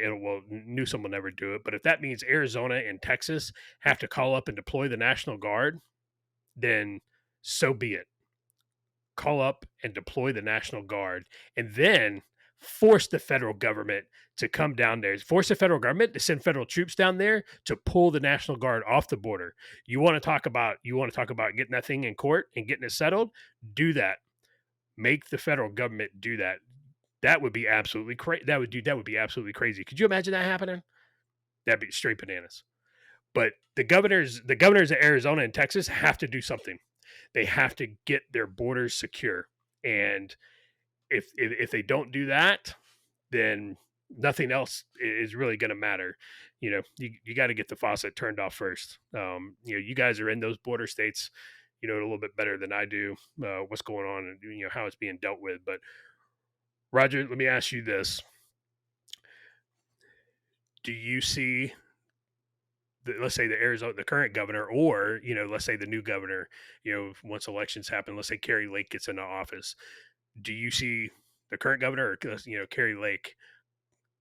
Newsom will never do it, but if that means Arizona and Texas have to call up and deploy the National Guard, then so be it. Call up and deploy the National Guard, and then force the federal government to come down there. Force the federal government to send federal troops down there to pull the National Guard off the border. You want to talk about getting that thing in court and getting it settled? Do that. Make the federal government do that. That would be absolutely crazy. That would be absolutely crazy. Could you imagine that happening? That'd be straight bananas. But the governors of Arizona and Texas have to do something. They have to get their borders secure. And if they don't do that, then nothing else is really going to matter. You got to get the faucet turned off first. You guys are in those border states, a little bit better than I do. What's going on and how it's being dealt with. But Roger, let me ask you this: do you see let's say the current governor, or let's say the new governor, once elections happen, let's say Kerry Lake gets into office, do you see the current governor, or Kerry Lake,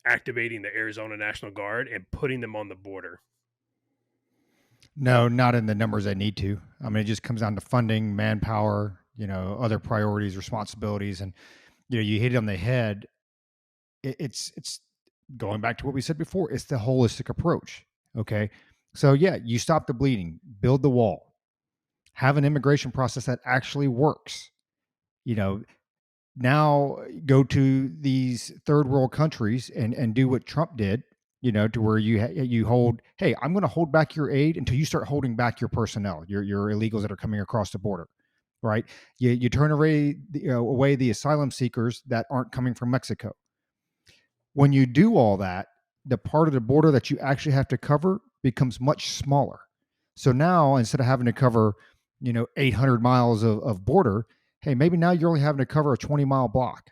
activating the Arizona National Guard and putting them on the border? No, not in the numbers they need to. I mean, it just comes down to funding, manpower, other priorities, responsibilities, and you hit it on the head. It's going back to what we said before. It's the holistic approach. Okay, so yeah, you stop the bleeding, build the wall, have an immigration process that actually works. Now go to these third world countries and do what Trump did. To where you hold, hey, I'm going to hold back your aid until you start holding back your personnel, your illegals that are coming across the border, right? You turn away the asylum seekers that aren't coming from Mexico. When you do all that, the part of the border that you actually have to cover becomes much smaller. So now instead of having to cover, 800 miles of border, hey, maybe now you're only having to cover a 20-mile block,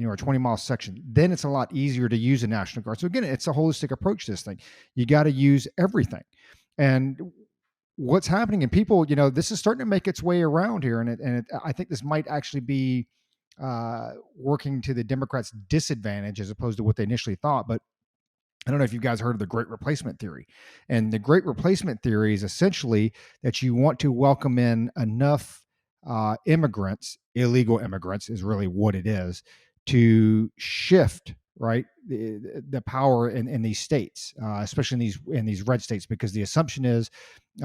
or a 20-mile section. Then it's a lot easier to use a National Guard. So again, it's a holistic approach to this thing. You got to use everything. And what's happening, and people, this is starting to make its way around here. And I think this might actually be working to the Democrats' disadvantage as opposed to what they initially thought. But I don't know if you guys heard of the Great Replacement Theory. And the Great Replacement Theory is essentially that you want to welcome in enough immigrants, illegal immigrants is really what it is, to shift right? The power in these states, especially in these red states, because the assumption is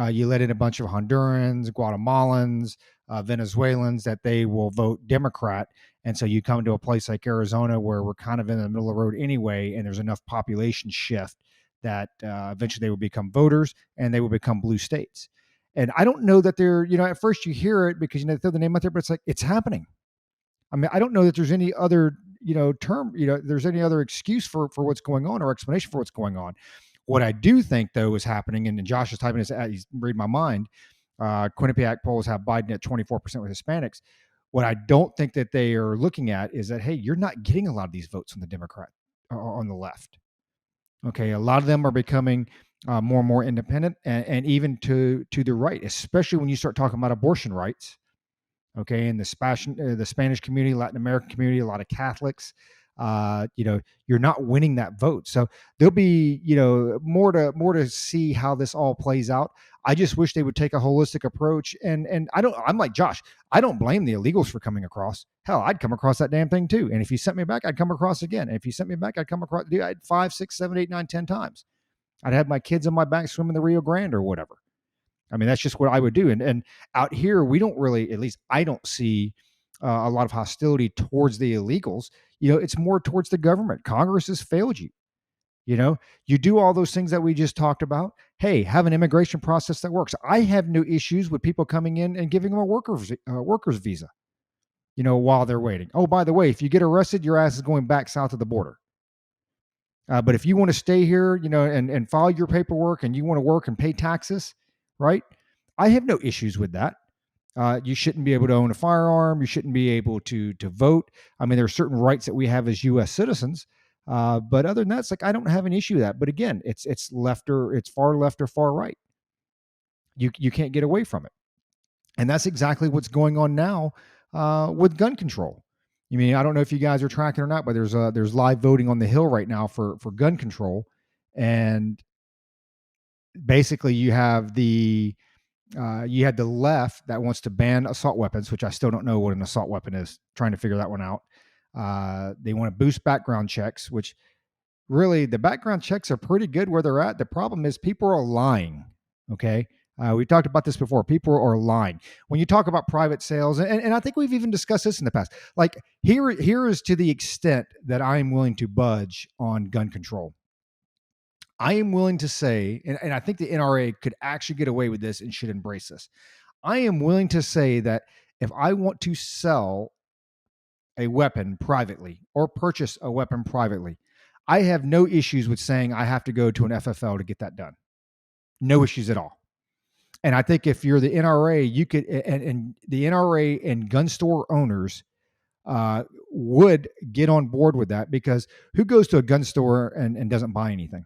you let in a bunch of Hondurans, Guatemalans, Venezuelans, that they will vote Democrat. And so you come to a place like Arizona where we're kind of in the middle of the road anyway, and there's enough population shift that eventually they will become voters and they will become blue states. And I don't know that they're, at first you hear it because, they throw the name out there, but it's like, it's happening. I mean, I don't know that there's any other, term, there's any other excuse for what's going on or explanation for what's going on. What I do think, though, is happening, and Josh is typing this, he's reading my mind. Quinnipiac polls have Biden at 24% with Hispanics. What I don't think that they are looking at is that, hey, you're not getting a lot of these votes on the Democrat or on the left. Okay, a lot of them are becoming more and more independent, and even to the right, especially when you start talking about abortion rights. Okay, in the Spanish community, Latin American community, a lot of Catholics. You're not winning that vote, so there'll be more to see how this all plays out. I just wish they would take a holistic approach, and I'm like Josh. I don't blame the illegals for coming across. Hell, I'd come across that damn thing too. And if you sent me back, I'd come across again. And if you sent me back, I'd come across. Dude, I'd 5, 6, 7, 8, 9, 10 times. I'd have my kids on my back swimming the Rio Grande or whatever. I mean, that's just what I would do. And out here, we don't really, at least I don't see a lot of hostility towards the illegals. It's more towards the government. Congress has failed you. You do all those things that we just talked about. Hey, have an immigration process that works. I have no issues with people coming in and giving them a worker's visa, while they're waiting. Oh, by the way, if you get arrested, your ass is going back south of the border. But if you want to stay here, and file your paperwork and you want to work and pay taxes, right? I have no issues with that. You shouldn't be able to own a firearm. You shouldn't be able to vote. I mean, there are certain rights that we have as U.S. citizens. But other than that, it's like I don't have an issue with that. But again, it's far left or far right. You can't get away from it, and that's exactly what's going on now with gun control. I mean, I don't know if you guys are tracking or not, but there's live voting on the Hill right now for gun control, and basically you have the left that wants to ban assault weapons, which I still don't know what an assault weapon is. Trying to figure that one out. They want to boost background checks, which really the background checks are pretty good where they're at. The problem is people are lying. Okay. We talked about this before. People are lying. When you talk about private sales, and I think we've even discussed this in the past, like here is to the extent that I am willing to budge on gun control. I am willing to say, and I think the NRA could actually get away with this and should embrace this. I am willing to say that if I want to sell a weapon privately or purchase a weapon privately, I have no issues with saying I have to go to an FFL to get that done. No issues at all. And I think if you're the NRA, you could, and the NRA and gun store owners would get on board with that, because who goes to a gun store and doesn't buy anything?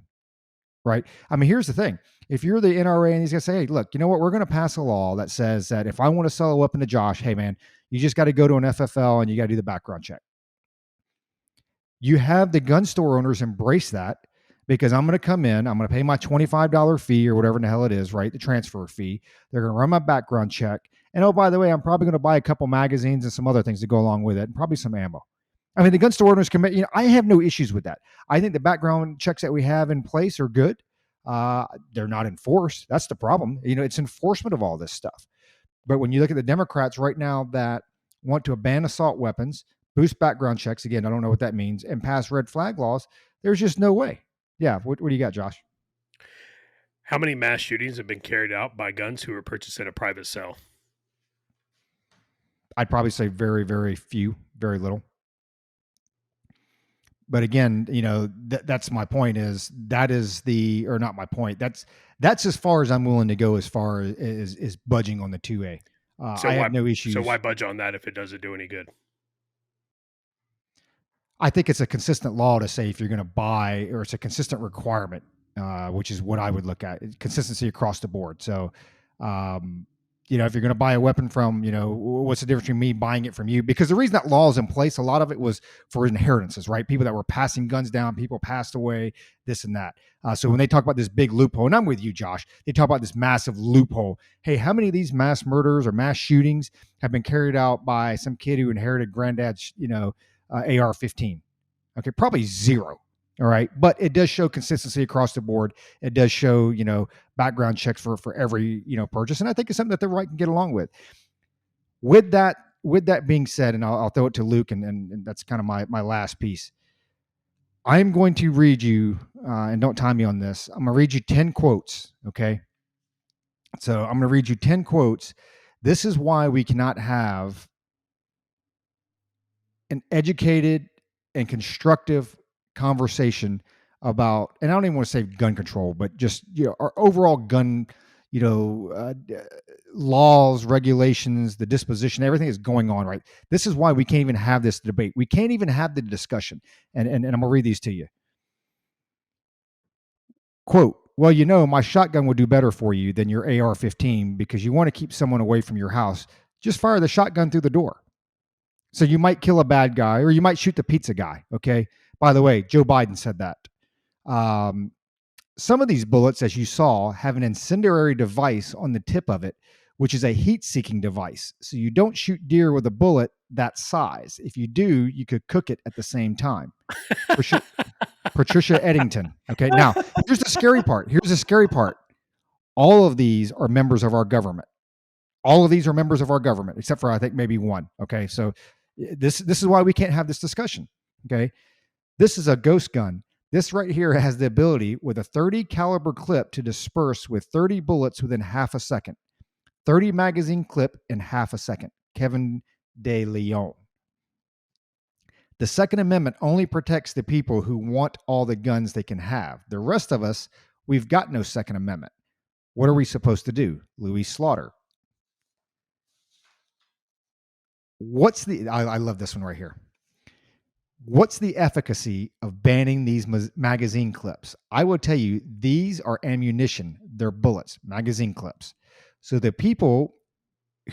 Right. I mean, here's the thing. If you're the NRA and he's going to say, hey, look, you know what? We're going to pass a law that says that if I want to sell a weapon to Josh, hey, man, you just got to go to an FFL and you got to do the background check. You have the gun store owners embrace that, because I'm going to come in, I'm going to pay my $25 fee or whatever the hell it is, right? The transfer fee. They're going to run my background check. And oh, by the way, I'm probably going to buy a couple magazines and some other things to go along with it, and probably some ammo. I mean, the gun store owners commit, I have no issues with that. I think the background checks that we have in place are good. They're not enforced. That's the problem. It's enforcement of all this stuff. But when you look at the Democrats right now that want to ban assault weapons, boost background checks, again, I don't know what that means, and pass red flag laws, there's just no way. Yeah. What do you got, Josh? How many mass shootings have been carried out by guns who were purchased in a private sale? I'd probably say very, very few, very little. But again, that's my point, is that is or not my point. That's as far as I'm willing to go as far as budging on the 2A. I have no issues. So why budge on that if it doesn't do any good? I think it's a consistent law to say if you're going to buy, or it's a consistent requirement, which is what I would look at, consistency across the board. So, if you're going to buy a weapon from, what's the difference between me buying it from you? Because the reason that law is in place, a lot of it was for inheritances, right? People that were passing guns down, people passed away, this and that. So when they talk about this big loophole, and I'm with you, Josh, they talk about this massive loophole. Hey, how many of these mass murders or mass shootings have been carried out by some kid who inherited granddad's, AR-15? Okay, probably zero. All right, but it does show consistency across the board. It does show, background checks for every purchase, and I think it's something that the right can get along with. With that being said, and I'll throw it to Luke, and that's kind of my last piece. I'm going to read you, and don't time me on this. I'm going to read you 10 quotes. Okay, so I'm going to read you 10 quotes. This is why we cannot have an educated and constructive conversation about, and I don't even want to say gun control, but just our overall gun, laws, regulations, the disposition, everything is going on, right? This is why we can't even have this debate. We can't even have the discussion. And I'm gonna read these to you. Quote, well, my shotgun would do better for you than your AR-15 because you want to keep someone away from your house. Just fire the shotgun through the door. So you might kill a bad guy or you might shoot the pizza guy. Okay. By the way, Joe Biden said that. Some of these bullets, as you saw, have an incendiary device on the tip of it, which is a heat-seeking device. So you don't shoot deer with a bullet that size. If you do, you could cook it at the same time. Patricia Eddington. Okay. Now, here's the scary part. All of these are members of our government. All of these are members of our government, except for I think maybe one. Okay. So this is why we can't have this discussion. Okay. This is a ghost gun. This right here has the ability with a 30 caliber clip to disperse with 30 bullets within half a second. 30 magazine clip in half a second. Kevin De Leon. The Second Amendment only protects the people who want all the guns they can have. The rest of us, we've got no Second Amendment. What are we supposed to do? Louis Slaughter. I love this one right here. What's the efficacy of banning these magazine clips? I will tell you, these are ammunition. They're bullets, magazine clips. So the people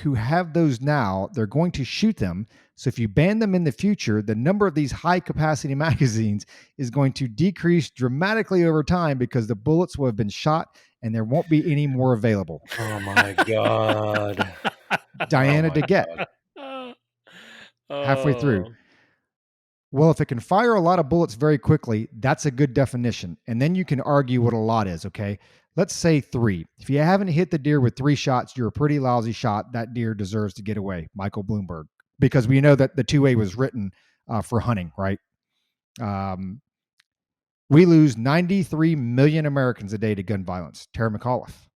who have those now, they're going to shoot them. So if you ban them in the future, the number of these high capacity magazines is going to decrease dramatically over time because the bullets will have been shot and there won't be any more available. Oh my God. Diana DeGette, halfway through. Well, if it can fire a lot of bullets very quickly, that's a good definition. And then you can argue what a lot is, okay? Let's say 3. If you haven't hit the deer with 3 shots, you're a pretty lousy shot. That deer deserves to get away. Michael Bloomberg. Because we know that the 2A was written for hunting, right? We lose 93 million Americans a day to gun violence. Terry McAuliffe,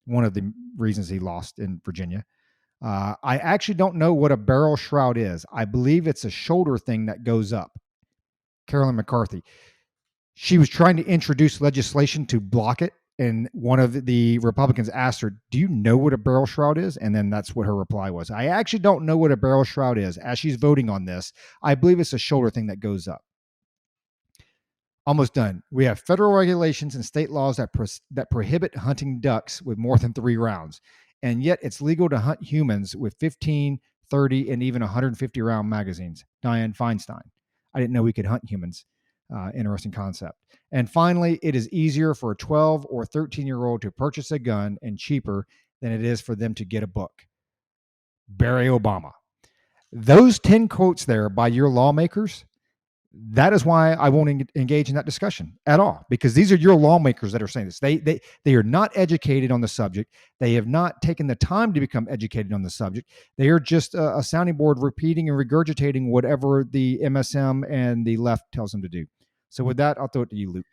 one of the reasons he lost in Virginia. I actually don't know what a barrel shroud is. I believe it's a shoulder thing that goes up. Carolyn McCarthy. She was trying to introduce legislation to block it. And one of the Republicans asked her, do you know what a barrel shroud is? And then that's what her reply was. I actually don't know what a barrel shroud is. As she's voting on this, I believe it's a shoulder thing that goes up. Almost done. We have federal regulations and state laws that prohibit hunting ducks with more than 3 rounds. And yet it's legal to hunt humans with 15, 30, and even 150 round magazines. Dianne Feinstein. I didn't know we could hunt humans. Interesting concept. And finally, it is easier for a 12 or 13-year-old to purchase a gun and cheaper than it is for them to get a book. Barry Obama. Those 10 quotes there by your lawmakers, that is why I won't engage in that discussion at all, because these are your lawmakers that are saying this. They are not educated on the subject. They have not taken the time to become educated on the subject. They are just a sounding board repeating and regurgitating whatever the MSM and the left tells them to do. So with that, I'll throw it to you, Luke.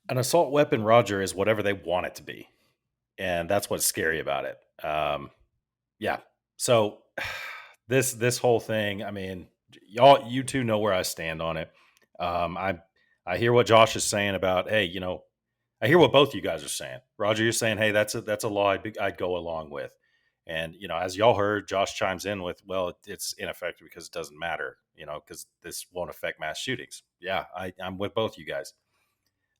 An assault weapon, Roger, is whatever they want it to be. And that's what's scary about it. Yeah. So this whole thing, I mean, you two know where I stand on it. I hear what Josh is saying about, hey, I hear what both you guys are saying. Roger, you're saying, hey, that's a law I'd go along with. And, as y'all heard, Josh chimes in with, well, it's ineffective because it doesn't matter, because this won't affect mass shootings. Yeah, I'm with both you guys.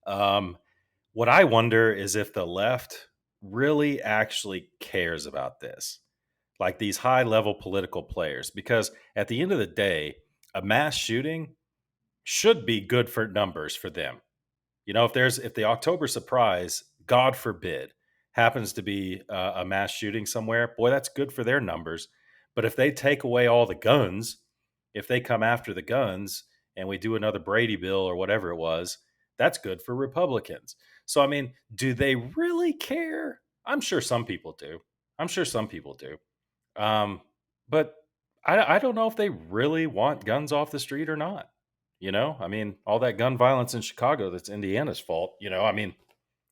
What I wonder is if the left really actually cares about this, like these high level political players, because at the end of the day, a mass shooting should be good for numbers for them. If the October surprise, God forbid, happens to be a mass shooting somewhere, boy, that's good for their numbers. But if they take away all the guns, if they come after the guns and we do another Brady bill or whatever it was, that's good for Republicans. So, I mean, do they really care? I'm sure some people do. I'm sure some people do. But I don't know if they really want guns off the street or not. I mean, all that gun violence in Chicago, that's Indiana's fault. I mean,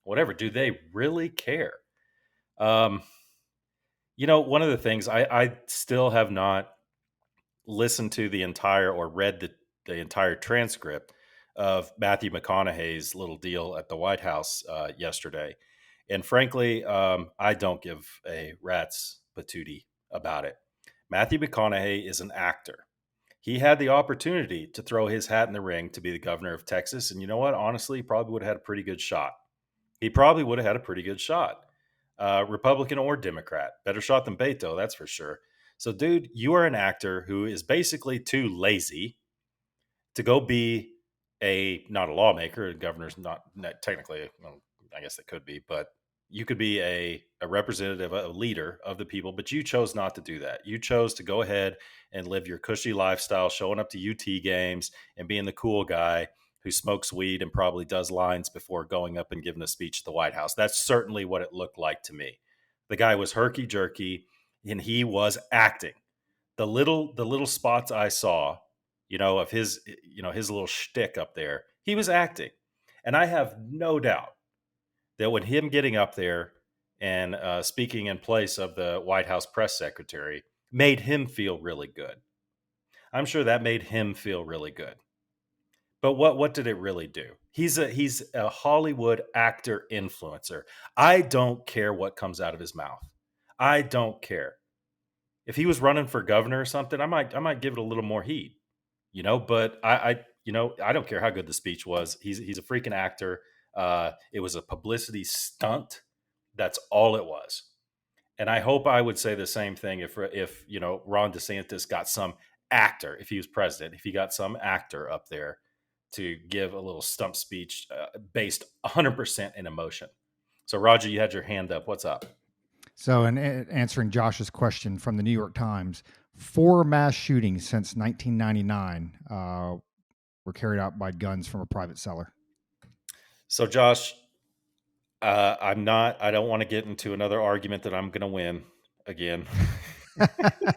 whatever. Do they really care? Um, one of the things I still have not listened to the entire or read the entire transcript of Matthew McConaughey's little deal at the White House yesterday. And frankly, I don't give a rat's patootie about it. Matthew McConaughey is an actor. He had the opportunity to throw his hat in the ring to be the governor of Texas. And you know what? Honestly, he probably would have had a pretty good shot. He probably would have had a pretty good shot. Republican or Democrat. Better shot than Beto, that's for sure. So, dude, you are an actor who is basically too lazy to go be not a lawmaker. A governor's not technically, well, I guess it could be, but you could be a representative, a leader of the people, but you chose not to do that. You chose to go ahead and live your cushy lifestyle, showing up to UT games and being the cool guy who smokes weed and probably does lines before going up and giving a speech at the White House. That's certainly what it looked like to me. The guy was herky jerky and he was acting. The little spots I saw, of his little shtick up there, he was acting. And I have no doubt that when him getting up there and speaking in place of the White House press secretary made him feel really good. I'm sure that made him feel really good. But what did it really do? He's a Hollywood actor influencer. I don't care what comes out of his mouth. I don't care. If he was running for governor or something, I might give it a little more heat. But I don't care how good the speech was. He's a freaking actor. It was a publicity stunt. That's all it was. And I hope I would say the same thing if Ron DeSantis got some actor, if he was president, if he got some actor up there to give a little stump speech based 100% in emotion. So, Roger, you had your hand up. What's up? So, in answering Josh's question from the New York Times, 4 mass shootings since 1999 were carried out by guns from a private seller. So, Josh, I don't want to get into another argument that I'm going to win again.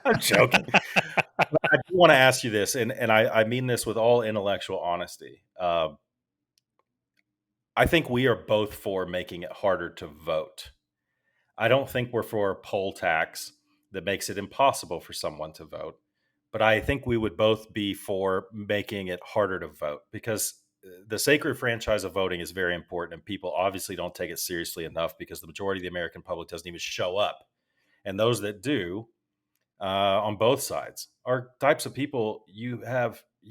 I'm joking. But I do want to ask you this, and I mean this with all intellectual honesty. I think we are both for making it harder to vote. I don't think we're for a poll tax that makes it impossible for someone to vote. But I think we would both be for making it harder to vote because the sacred franchise of voting is very important. And people obviously don't take it seriously enough because the majority of the American public doesn't even show up. And those that do, on both sides, are types of people you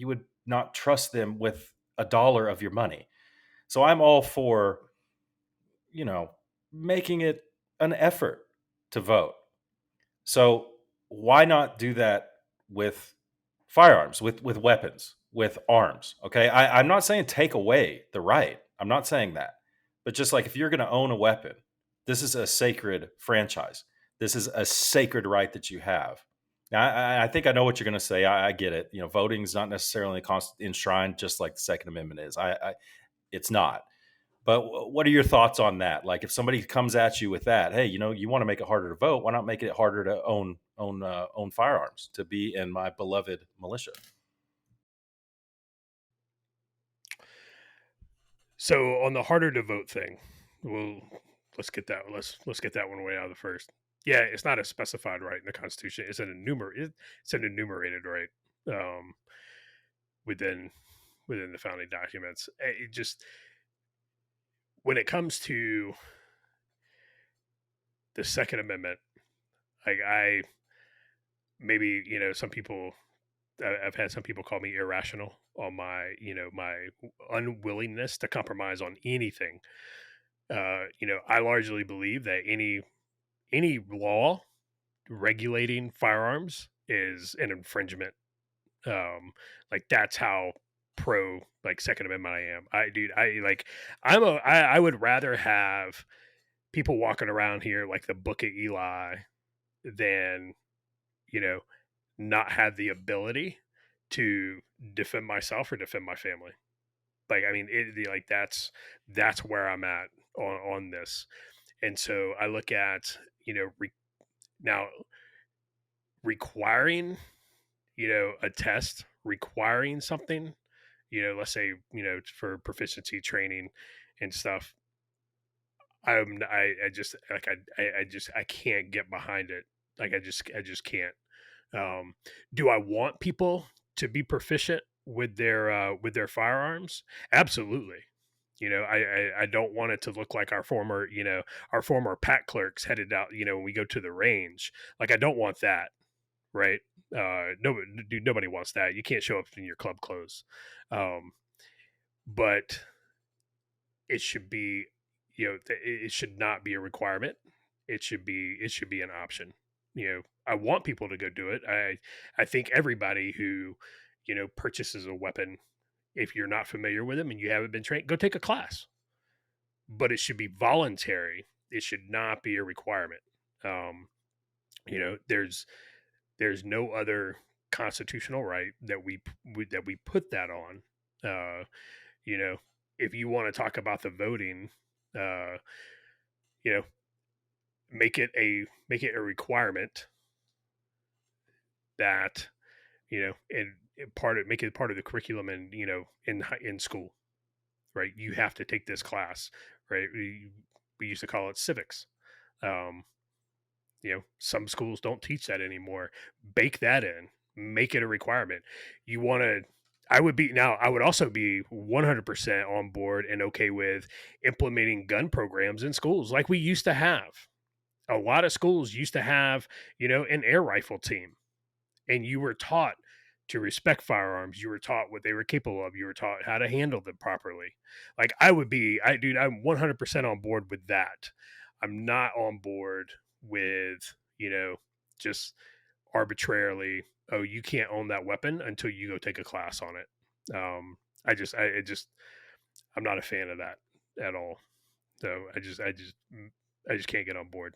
would not trust them with $1 of your money. So I'm all for, making it an effort to vote. So why not do that with firearms, with weapons, with arms? Okay, I'm not saying take away the right. I'm not saying that. But just like if you're going to own a weapon, this is a sacred franchise. This is a sacred right that you have. Now, I think I know what you're going to say. I get it. Voting is not necessarily enshrined, just like the Second Amendment is. It's not. But what are your thoughts on that? Like, if somebody comes at you with that, hey, you want to make it harder to vote? Why not make it harder to own firearms, to be in my beloved militia? So on the harder to vote thing, let's get that one way out of the first. Yeah, it's not a specified right in the Constitution. It's an enumerated right within the founding documents. It just, when it comes to the Second Amendment, like maybe some people, I've had some people call me irrational on my my unwillingness to compromise on anything. I largely believe that any law regulating firearms is an infringement. Like that's how pro like Second Amendment I am. I would rather have people walking around here like the Book of Eli than not have the ability to defend myself or defend my family. Like, I mean, that's where I'm at on this. And so I look at, now requiring, a test, requiring something, let's say, for proficiency training and stuff. I just like I can't get behind it. Like I just can't. Do I want people to be proficient with their firearms? Absolutely. I don't want it to look like our former pack clerks headed out, when we go to the range. Like, I don't want that, right? Nobody wants that. You can't show up in your club clothes. But it should be, it should not be a requirement. It should be an option. I want people to go do it. I think everybody who, purchases a weapon, if you're not familiar with them and you haven't been trained, go take a class. But it should be voluntary. It should not be a requirement. There's no other constitutional right that we put that on. You know, if you want to talk about the voting, uh, you know, make it a requirement that, and make it part of the curriculum, and in school, right? You have to take this class, right? We used to call it civics. Um, some schools don't teach that anymore. Bake that in, make it a requirement. You want to, I would also be 100% on board and okay with implementing gun programs in schools like we used to have. A lot of schools used to have, an air rifle team, and you were taught to respect firearms. You were taught what they were capable of. You were taught how to handle them properly. Like, I'm 100% on board with that. I'm not on board with, just arbitrarily, oh, you can't own that weapon until you go take a class on it. I'm not a fan of that at all. So I just can't get on board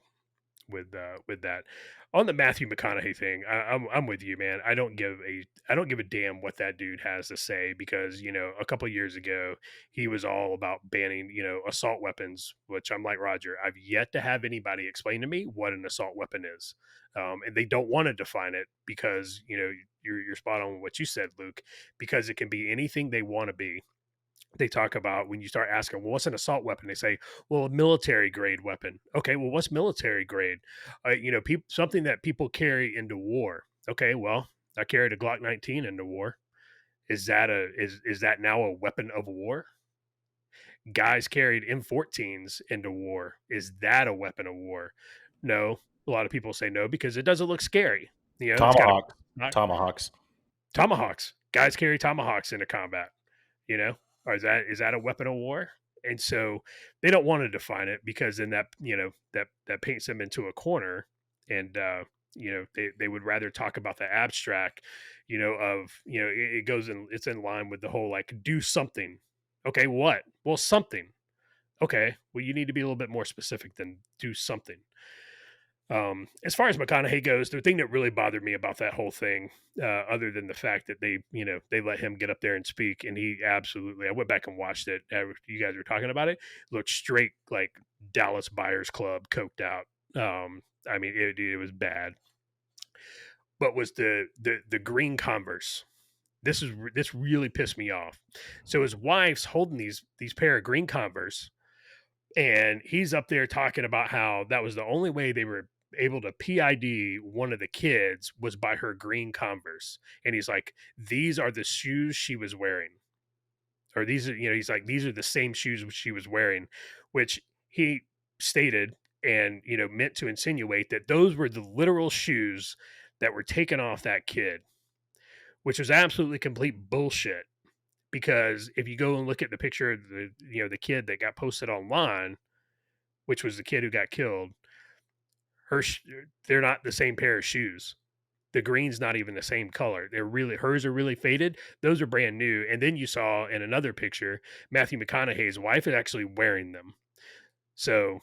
with that. On the Matthew McConaughey thing, I'm with you, man. I don't give a damn what that dude has to say, because a couple of years ago he was all about banning assault weapons, which I'm like, Roger, I've yet to have anybody explain to me what an assault weapon is, and they don't want to define it, because you're spot on with what you said, Luke, because it can be anything they want to be. They talk about, when you start asking, well, what's an assault weapon? They say, well, a military grade weapon. Okay, well, what's military grade? Something that people carry into war. Okay, well, I carried a Glock 19 into war. Is that now a weapon of war? Guys carried M14s into war. Is that a weapon of war? No. A lot of people say no because it doesn't look scary. Tomahawk. It's Tomahawks. tomahawks. Guys carry tomahawks into combat. Or is that a weapon of war? And so they don't want to define it, because then that paints them into a corner, and they would rather talk about the abstract, it goes in, it's in line with the whole, like, do something. Okay, what? Well, something. Okay, well, you need to be a little bit more specific than do something. As far as McConaughey goes, the thing that really bothered me about that whole thing, other than the fact that they let him get up there and speak, and he absolutely, I went back and watched it. You guys were talking about it. Looked straight like Dallas Buyers Club, coked out. I mean, it was bad. But was the green Converse. This really pissed me off. So his wife's holding these pair of green Converse, and he's up there talking about how that was the only way they were able to PID one of the kids was by her green Converse. And he's like, these are the shoes she was wearing. Or these are, he's like, these are the same shoes she was wearing, which he stated and, meant to insinuate that those were the literal shoes that were taken off that kid, which was absolutely complete bullshit. Because if you go and look at the picture of the kid that got posted online, which was the kid who got killed, they're not the same pair of shoes. The green's not even the same color. Hers are really faded. Those are brand new. And then you saw in another picture, Matthew McConaughey's wife is actually wearing them. So,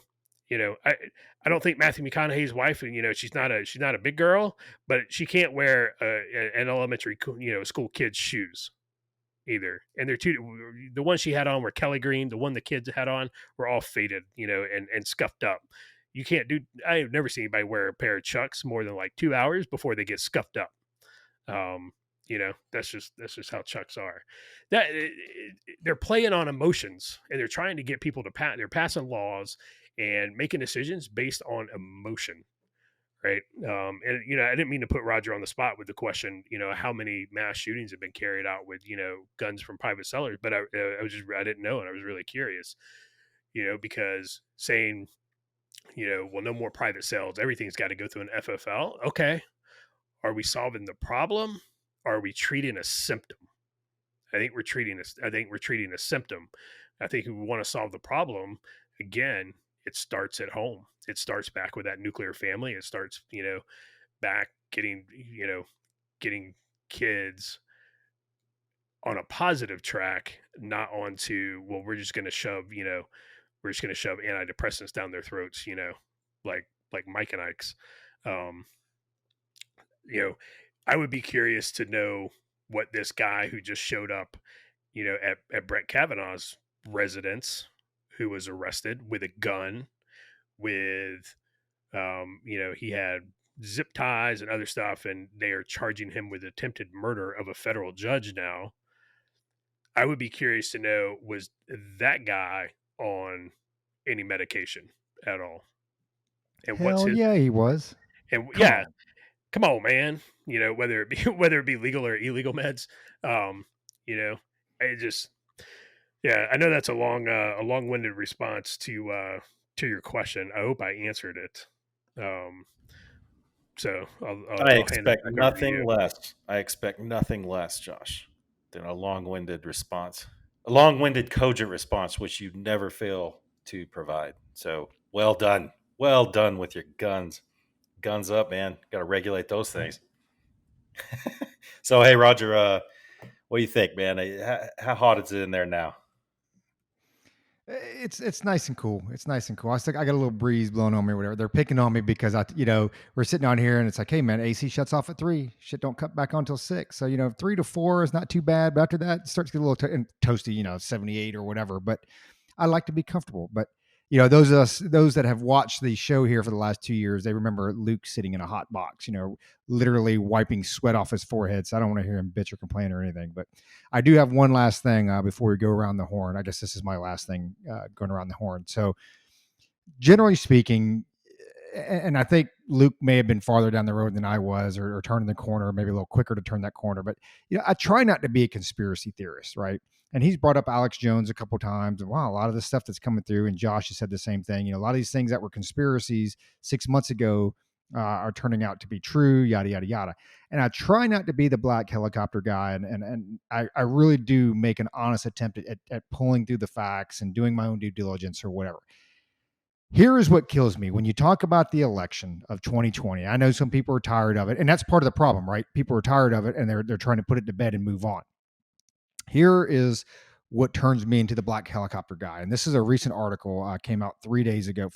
I don't think Matthew McConaughey's wife, and she's not a big girl, but she can't wear an elementary school kid's shoes either. And they're the ones she had on were Kelly green. The one the kids had on were all faded, and scuffed up. You can't do. I've never seen anybody wear a pair of Chucks more than like 2 hours before they get scuffed up. That's just how Chucks are. They're playing on emotions, and they're trying to get people to pass. They're passing laws and making decisions based on emotion, right? And I didn't mean to put Roger on the spot with the question, how many mass shootings have been carried out with guns from private sellers, but I didn't know, and I was really curious, because saying, well, no more private sales, everything's got to go through an FFL. Okay, are we solving the problem? Or are we treating a symptom? I think we're treating a symptom. I think if we want to solve the problem, again, it starts at home. It starts back with that nuclear family. It starts, back getting kids on a positive track, not onto, well, we're just going to shove antidepressants down their throats, like Mike and Ike's. I would be curious to know what this guy who just showed up, at Brett Kavanaugh's residence, who was arrested with a gun, with, he had zip ties and other stuff, and they are charging him with attempted murder of a federal judge now. I would be curious to know, was that guy on any medication at all? And Hell yeah, he was. And Come yeah, on. come on, man. Whether it be legal or illegal meds. I just, yeah, I know that's a long-winded response to your question. I hope I answered it. So I I'll hand it expect back over to nothing you. less. I expect nothing less, Josh, than a long-winded response, a long-winded, cogent response, which you never fail to provide. So well done, well done with your guns. Guns up, man. Got to regulate those things. So hey, Roger, what do you think, man? How hot is it in there now? It's nice and cool. It's nice and cool. I got a little breeze blowing on me or whatever. They're picking on me because we're sitting on here and it's like, hey man, AC shuts off at 3. Shit don't cut back on until 6. So 3 to 4 is not too bad, but after that it starts to get a little toasty, 78 or whatever. But I like to be comfortable. But those of us, those that have watched the show here for the last 2 years, they remember Luke sitting in a hot box, literally wiping sweat off his forehead. So I don't want to hear him bitch or complain or anything. But I do have one last thing before we go around the horn. I guess this is my last thing going around the horn. So generally speaking, and I think Luke may have been farther down the road than I was, or turning the corner, maybe a little quicker to turn that corner. But I try not to be a conspiracy theorist, right? And he's brought up Alex Jones a couple of times. And wow, a lot of the stuff that's coming through, and Josh has said the same thing. A lot of these things that were conspiracies 6 months ago are turning out to be true, yada, yada, yada. And I try not to be the black helicopter guy. And I really do make an honest attempt at pulling through the facts and doing my own due diligence or whatever. Here is what kills me when you talk about the election of 2020. I know some people are tired of it, and that's part of the problem, right? People are tired of it, and they're trying to put it to bed and move on. Here is what turns me into the black helicopter guy, and this is a recent article came out 4 days ago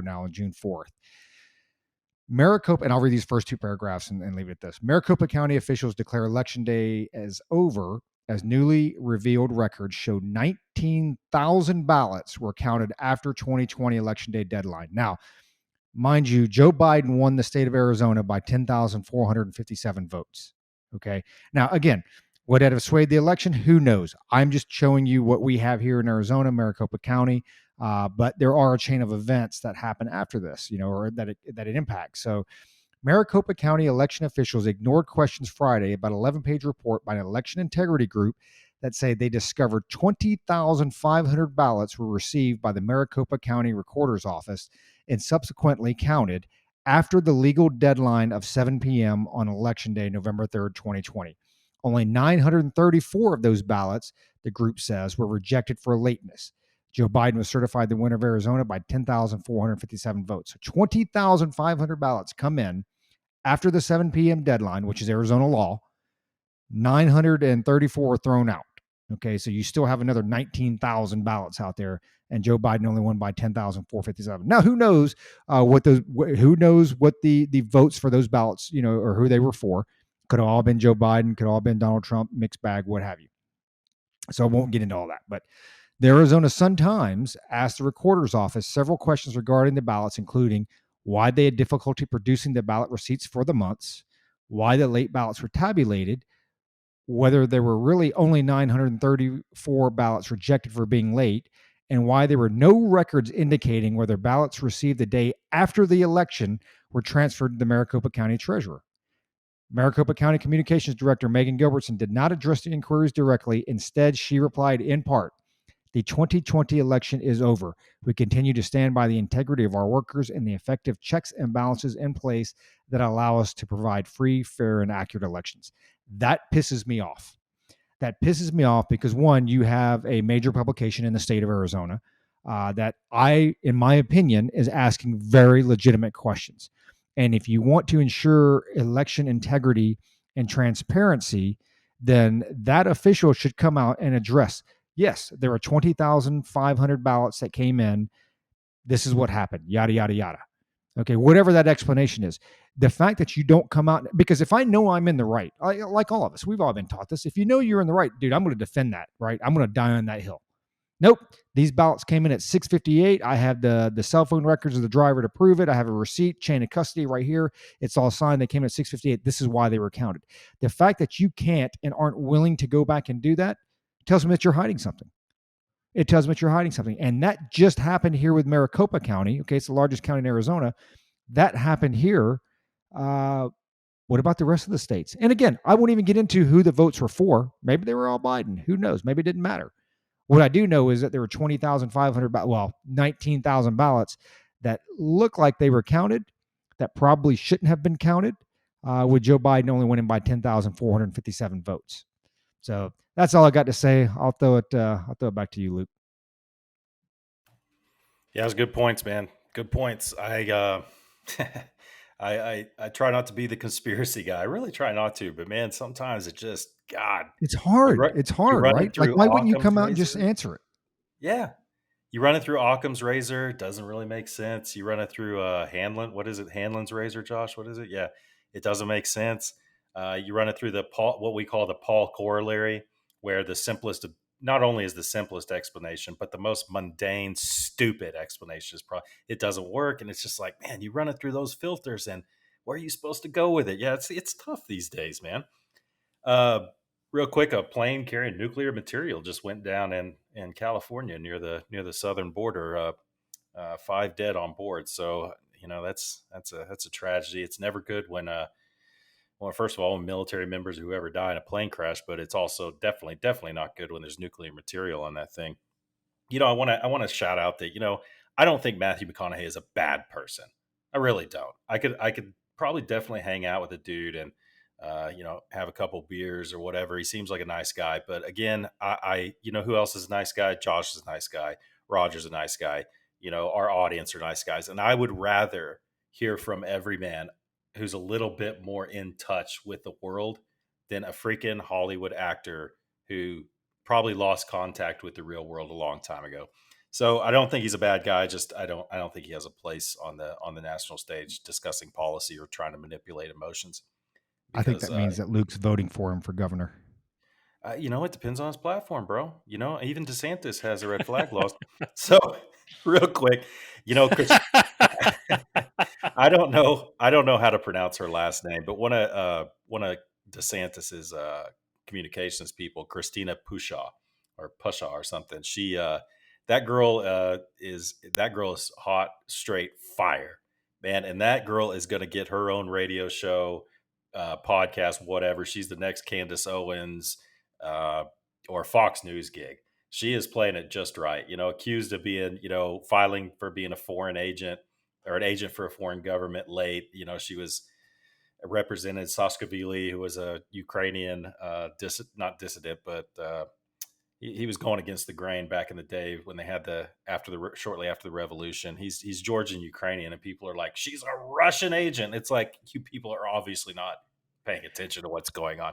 now, on June 4th. Maricopa, and I'll read these first 2 paragraphs and leave it at this. Maricopa County officials declare Election Day as over as newly revealed records show 19,000 ballots were counted after 2020 Election Day deadline. Now, mind you, Joe Biden won the state of Arizona by 10,457 votes. Okay. Now, again, would that have swayed the election? Who knows? I'm just showing you what we have here in Arizona, Maricopa County. But there are a chain of events that happen after this, or that it impacts. So Maricopa County election officials ignored questions Friday about an 11-page report by an election integrity group that say they discovered 20,500 ballots were received by the Maricopa County Recorder's Office and subsequently counted after the legal deadline of 7 p.m. on Election Day, November 3rd, 2020. Only 934 of those ballots, the group says, were rejected for lateness. Joe Biden was certified the winner of Arizona by 10,457 votes. So 20,500 ballots come in after the 7 p.m. deadline, which is Arizona law. 934 are thrown out. Okay, so you still have another 19,000 ballots out there and Joe Biden only won by 10,457. Now, who knows what the votes for those ballots, or who they were for. Could have all been Joe Biden, could have all been Donald Trump, mixed bag, what have you. So I won't get into all that. But the Arizona Sun-Times asked the recorder's office several questions regarding the ballots, including why they had difficulty producing the ballot receipts for the months, why the late ballots were tabulated, whether there were really only 934 ballots rejected for being late, and why there were no records indicating whether ballots received the day after the election were transferred to the Maricopa County Treasurer. Maricopa County Communications Director Megan Gilbertson did not address the inquiries directly. Instead, she replied in part, "The 2020 election is over. We continue to stand by the integrity of our workers and the effective checks and balances in place that allow us to provide free, fair, and accurate elections." That pisses me off. That pisses me off because, one, you have a major publication in the state of Arizona that in my opinion, is asking very legitimate questions. And if you want to ensure election integrity and transparency, then that official should come out and address, yes, there are 20,500 ballots that came in. This is what happened, yada, yada, yada. Okay, whatever that explanation is. The fact that you don't come out, because if I know I'm in the right, like all of us, we've all been taught this. If you know you're in the right, dude, I'm going to defend that, right? I'm going to die on that hill. Nope. These ballots came in at 6:58. I have the cell phone records of the driver to prove it. I have a receipt, chain of custody right here. It's all signed. They came in at 6:58. This is why they were counted. The fact that you can't and aren't willing to go back and do that tells me that you're hiding something. It tells me that you're hiding something. And that just happened here with Maricopa County. Okay, it's the largest county in Arizona. That happened here. What about the rest of the states? And again, I won't even get into who the votes were for. Maybe they were all Biden. Who knows? Maybe it didn't matter. What I do know is that there were 20,500, 19,000 ballots that look like they were counted that probably shouldn't have been counted, with Joe Biden only winning by 10,457 votes. So that's all I got to say. I'll throw it back to you, Luke. Yeah, those good points, man. Good points. I try not to be the conspiracy guy. I really try not to, but man, sometimes it just, God, It's hard. It's you're hard, running right? Like, through why wouldn't you Occam's come out and just razor. answer it? Yeah. You run it through Occam's razor. Doesn't really make sense. You run it through Hanlon. What is it? Hanlon's razor, Josh? What is it? Yeah. It doesn't make sense. You run it through what we call the Paul corollary, where the simplest, not only is the simplest explanation, but the most mundane, stupid explanation is probably, it doesn't work. And it's just like, man, you run it through those filters and where are you supposed to go with it? Yeah, it's tough these days, man. Uh, Real quick, a plane carrying nuclear material just went down in California near the southern border. 5 dead on board. So that's a tragedy. It's never good when well, first of all, when military members or whoever die in a plane crash, but it's also definitely not good when there's nuclear material on that thing. I want to shout out that I don't think Matthew McConaughey is a bad person. I really don't. I could probably definitely hang out with a dude and have a couple beers or whatever. He seems like a nice guy, but again, I who else is a nice guy? Josh is a nice guy. Roger's a nice guy. Our audience are nice guys, and I would rather hear from every man who's a little bit more in touch with the world than a freaking Hollywood actor who probably lost contact with the real world a long time ago. So I don't think he's a bad guy. Just I don't think he has a place on the national stage discussing policy or trying to manipulate emotions. I think Because that means that Luke's voting for him for governor. it depends on his platform, bro. Even DeSantis has a red flag laws. So real quick, Chris, I don't know how to pronounce her last name, but one of DeSantis's communications people, Christina Pushaw or something. She that girl is hot, straight fire, man, and that girl is going to get her own radio show, podcast, whatever. She's the next Candace Owens, or Fox News gig. She is playing it just right. Accused of being, filing for being a foreign agent or an agent for a foreign government late. She was represented Saakashvili, who was a Ukrainian, not dissident, but he was going against the grain back in the day when they had shortly after the revolution. He's Georgian Ukrainian, and people are like, she's a Russian agent. It's like, you people are obviously not paying attention to what's going on.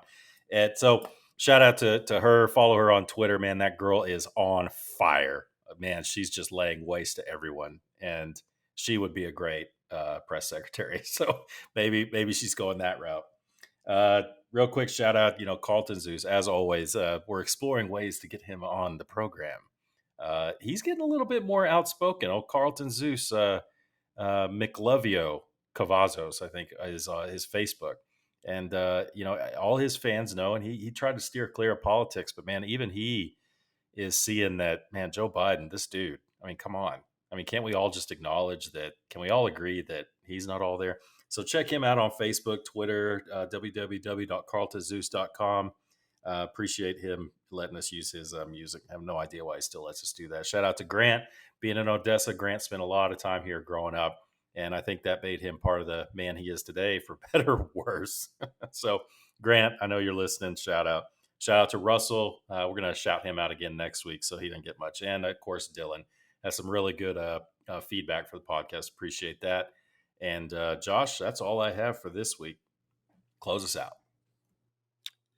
And so shout out to her. Follow her on Twitter, man. That girl is on fire. man, she's just laying waste to everyone, and she would be a great press secretary. So maybe she's going that route. Real quick shout out, Carlton Zeus, as always. We're exploring ways to get him on the program. He's getting a little bit more outspoken. Oh, Carlton Zeus, McLovio Cavazos, I think, is his Facebook. And, all his fans know, and he tried to steer clear of politics, but man, even he is seeing that, man, Joe Biden, this dude, I mean, come on. I mean, can't we all just acknowledge that? Can we all agree that he's not all there? So check him out on Facebook, Twitter, www.carltonzeus.com. Appreciate him letting us use his music. I have no idea why he still lets us do that. Shout out to Grant. Being in Odessa, Grant spent a lot of time here growing up, and I think that made him part of the man he is today, for better or worse. So, Grant, I know you're listening. Shout out. Shout out to Russell. We're going to shout him out again next week, so he didn't get much. And, of course, Dylan has some really good feedback for the podcast. Appreciate that. And, Josh, that's all I have for this week. Close us out.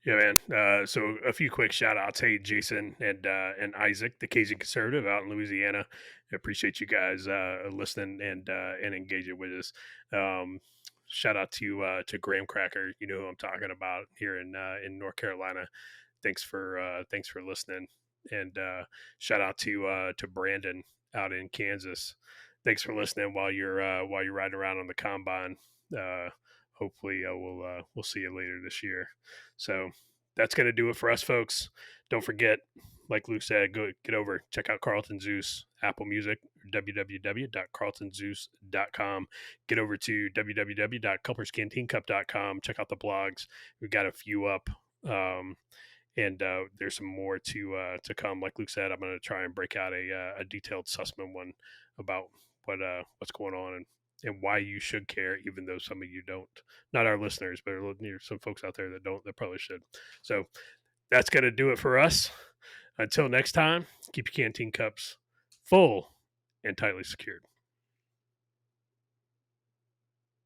Yeah, man. So a few quick shout outs. Hey, Jason and Isaac, the Cajun Conservative out in Louisiana. I appreciate you guys listening and engaging with us. Shout out to Graham Cracker. You know who I'm talking about here in North Carolina. Thanks for listening. And shout out to Brandon out in Kansas. Thanks for listening while you're riding around on the combine. Hopefully we'll see you later this year. So that's going to do it for us, folks. Don't forget, like Luke said, go get over, check out Carlton Zeus, Apple Music, www.carltonzeus.com. Get over to www.culperscanteencup.com. Check out the blogs. We've got a few up. And there's some more to come. Like Luke said, I'm going to try and break out a detailed Sussman one about what's going on and why you should care, even though some of you don't. Not our listeners, but there's some folks out there that don't, that probably should. So that's going to do it for us. Until next time, keep your canteen cups full and tightly secured.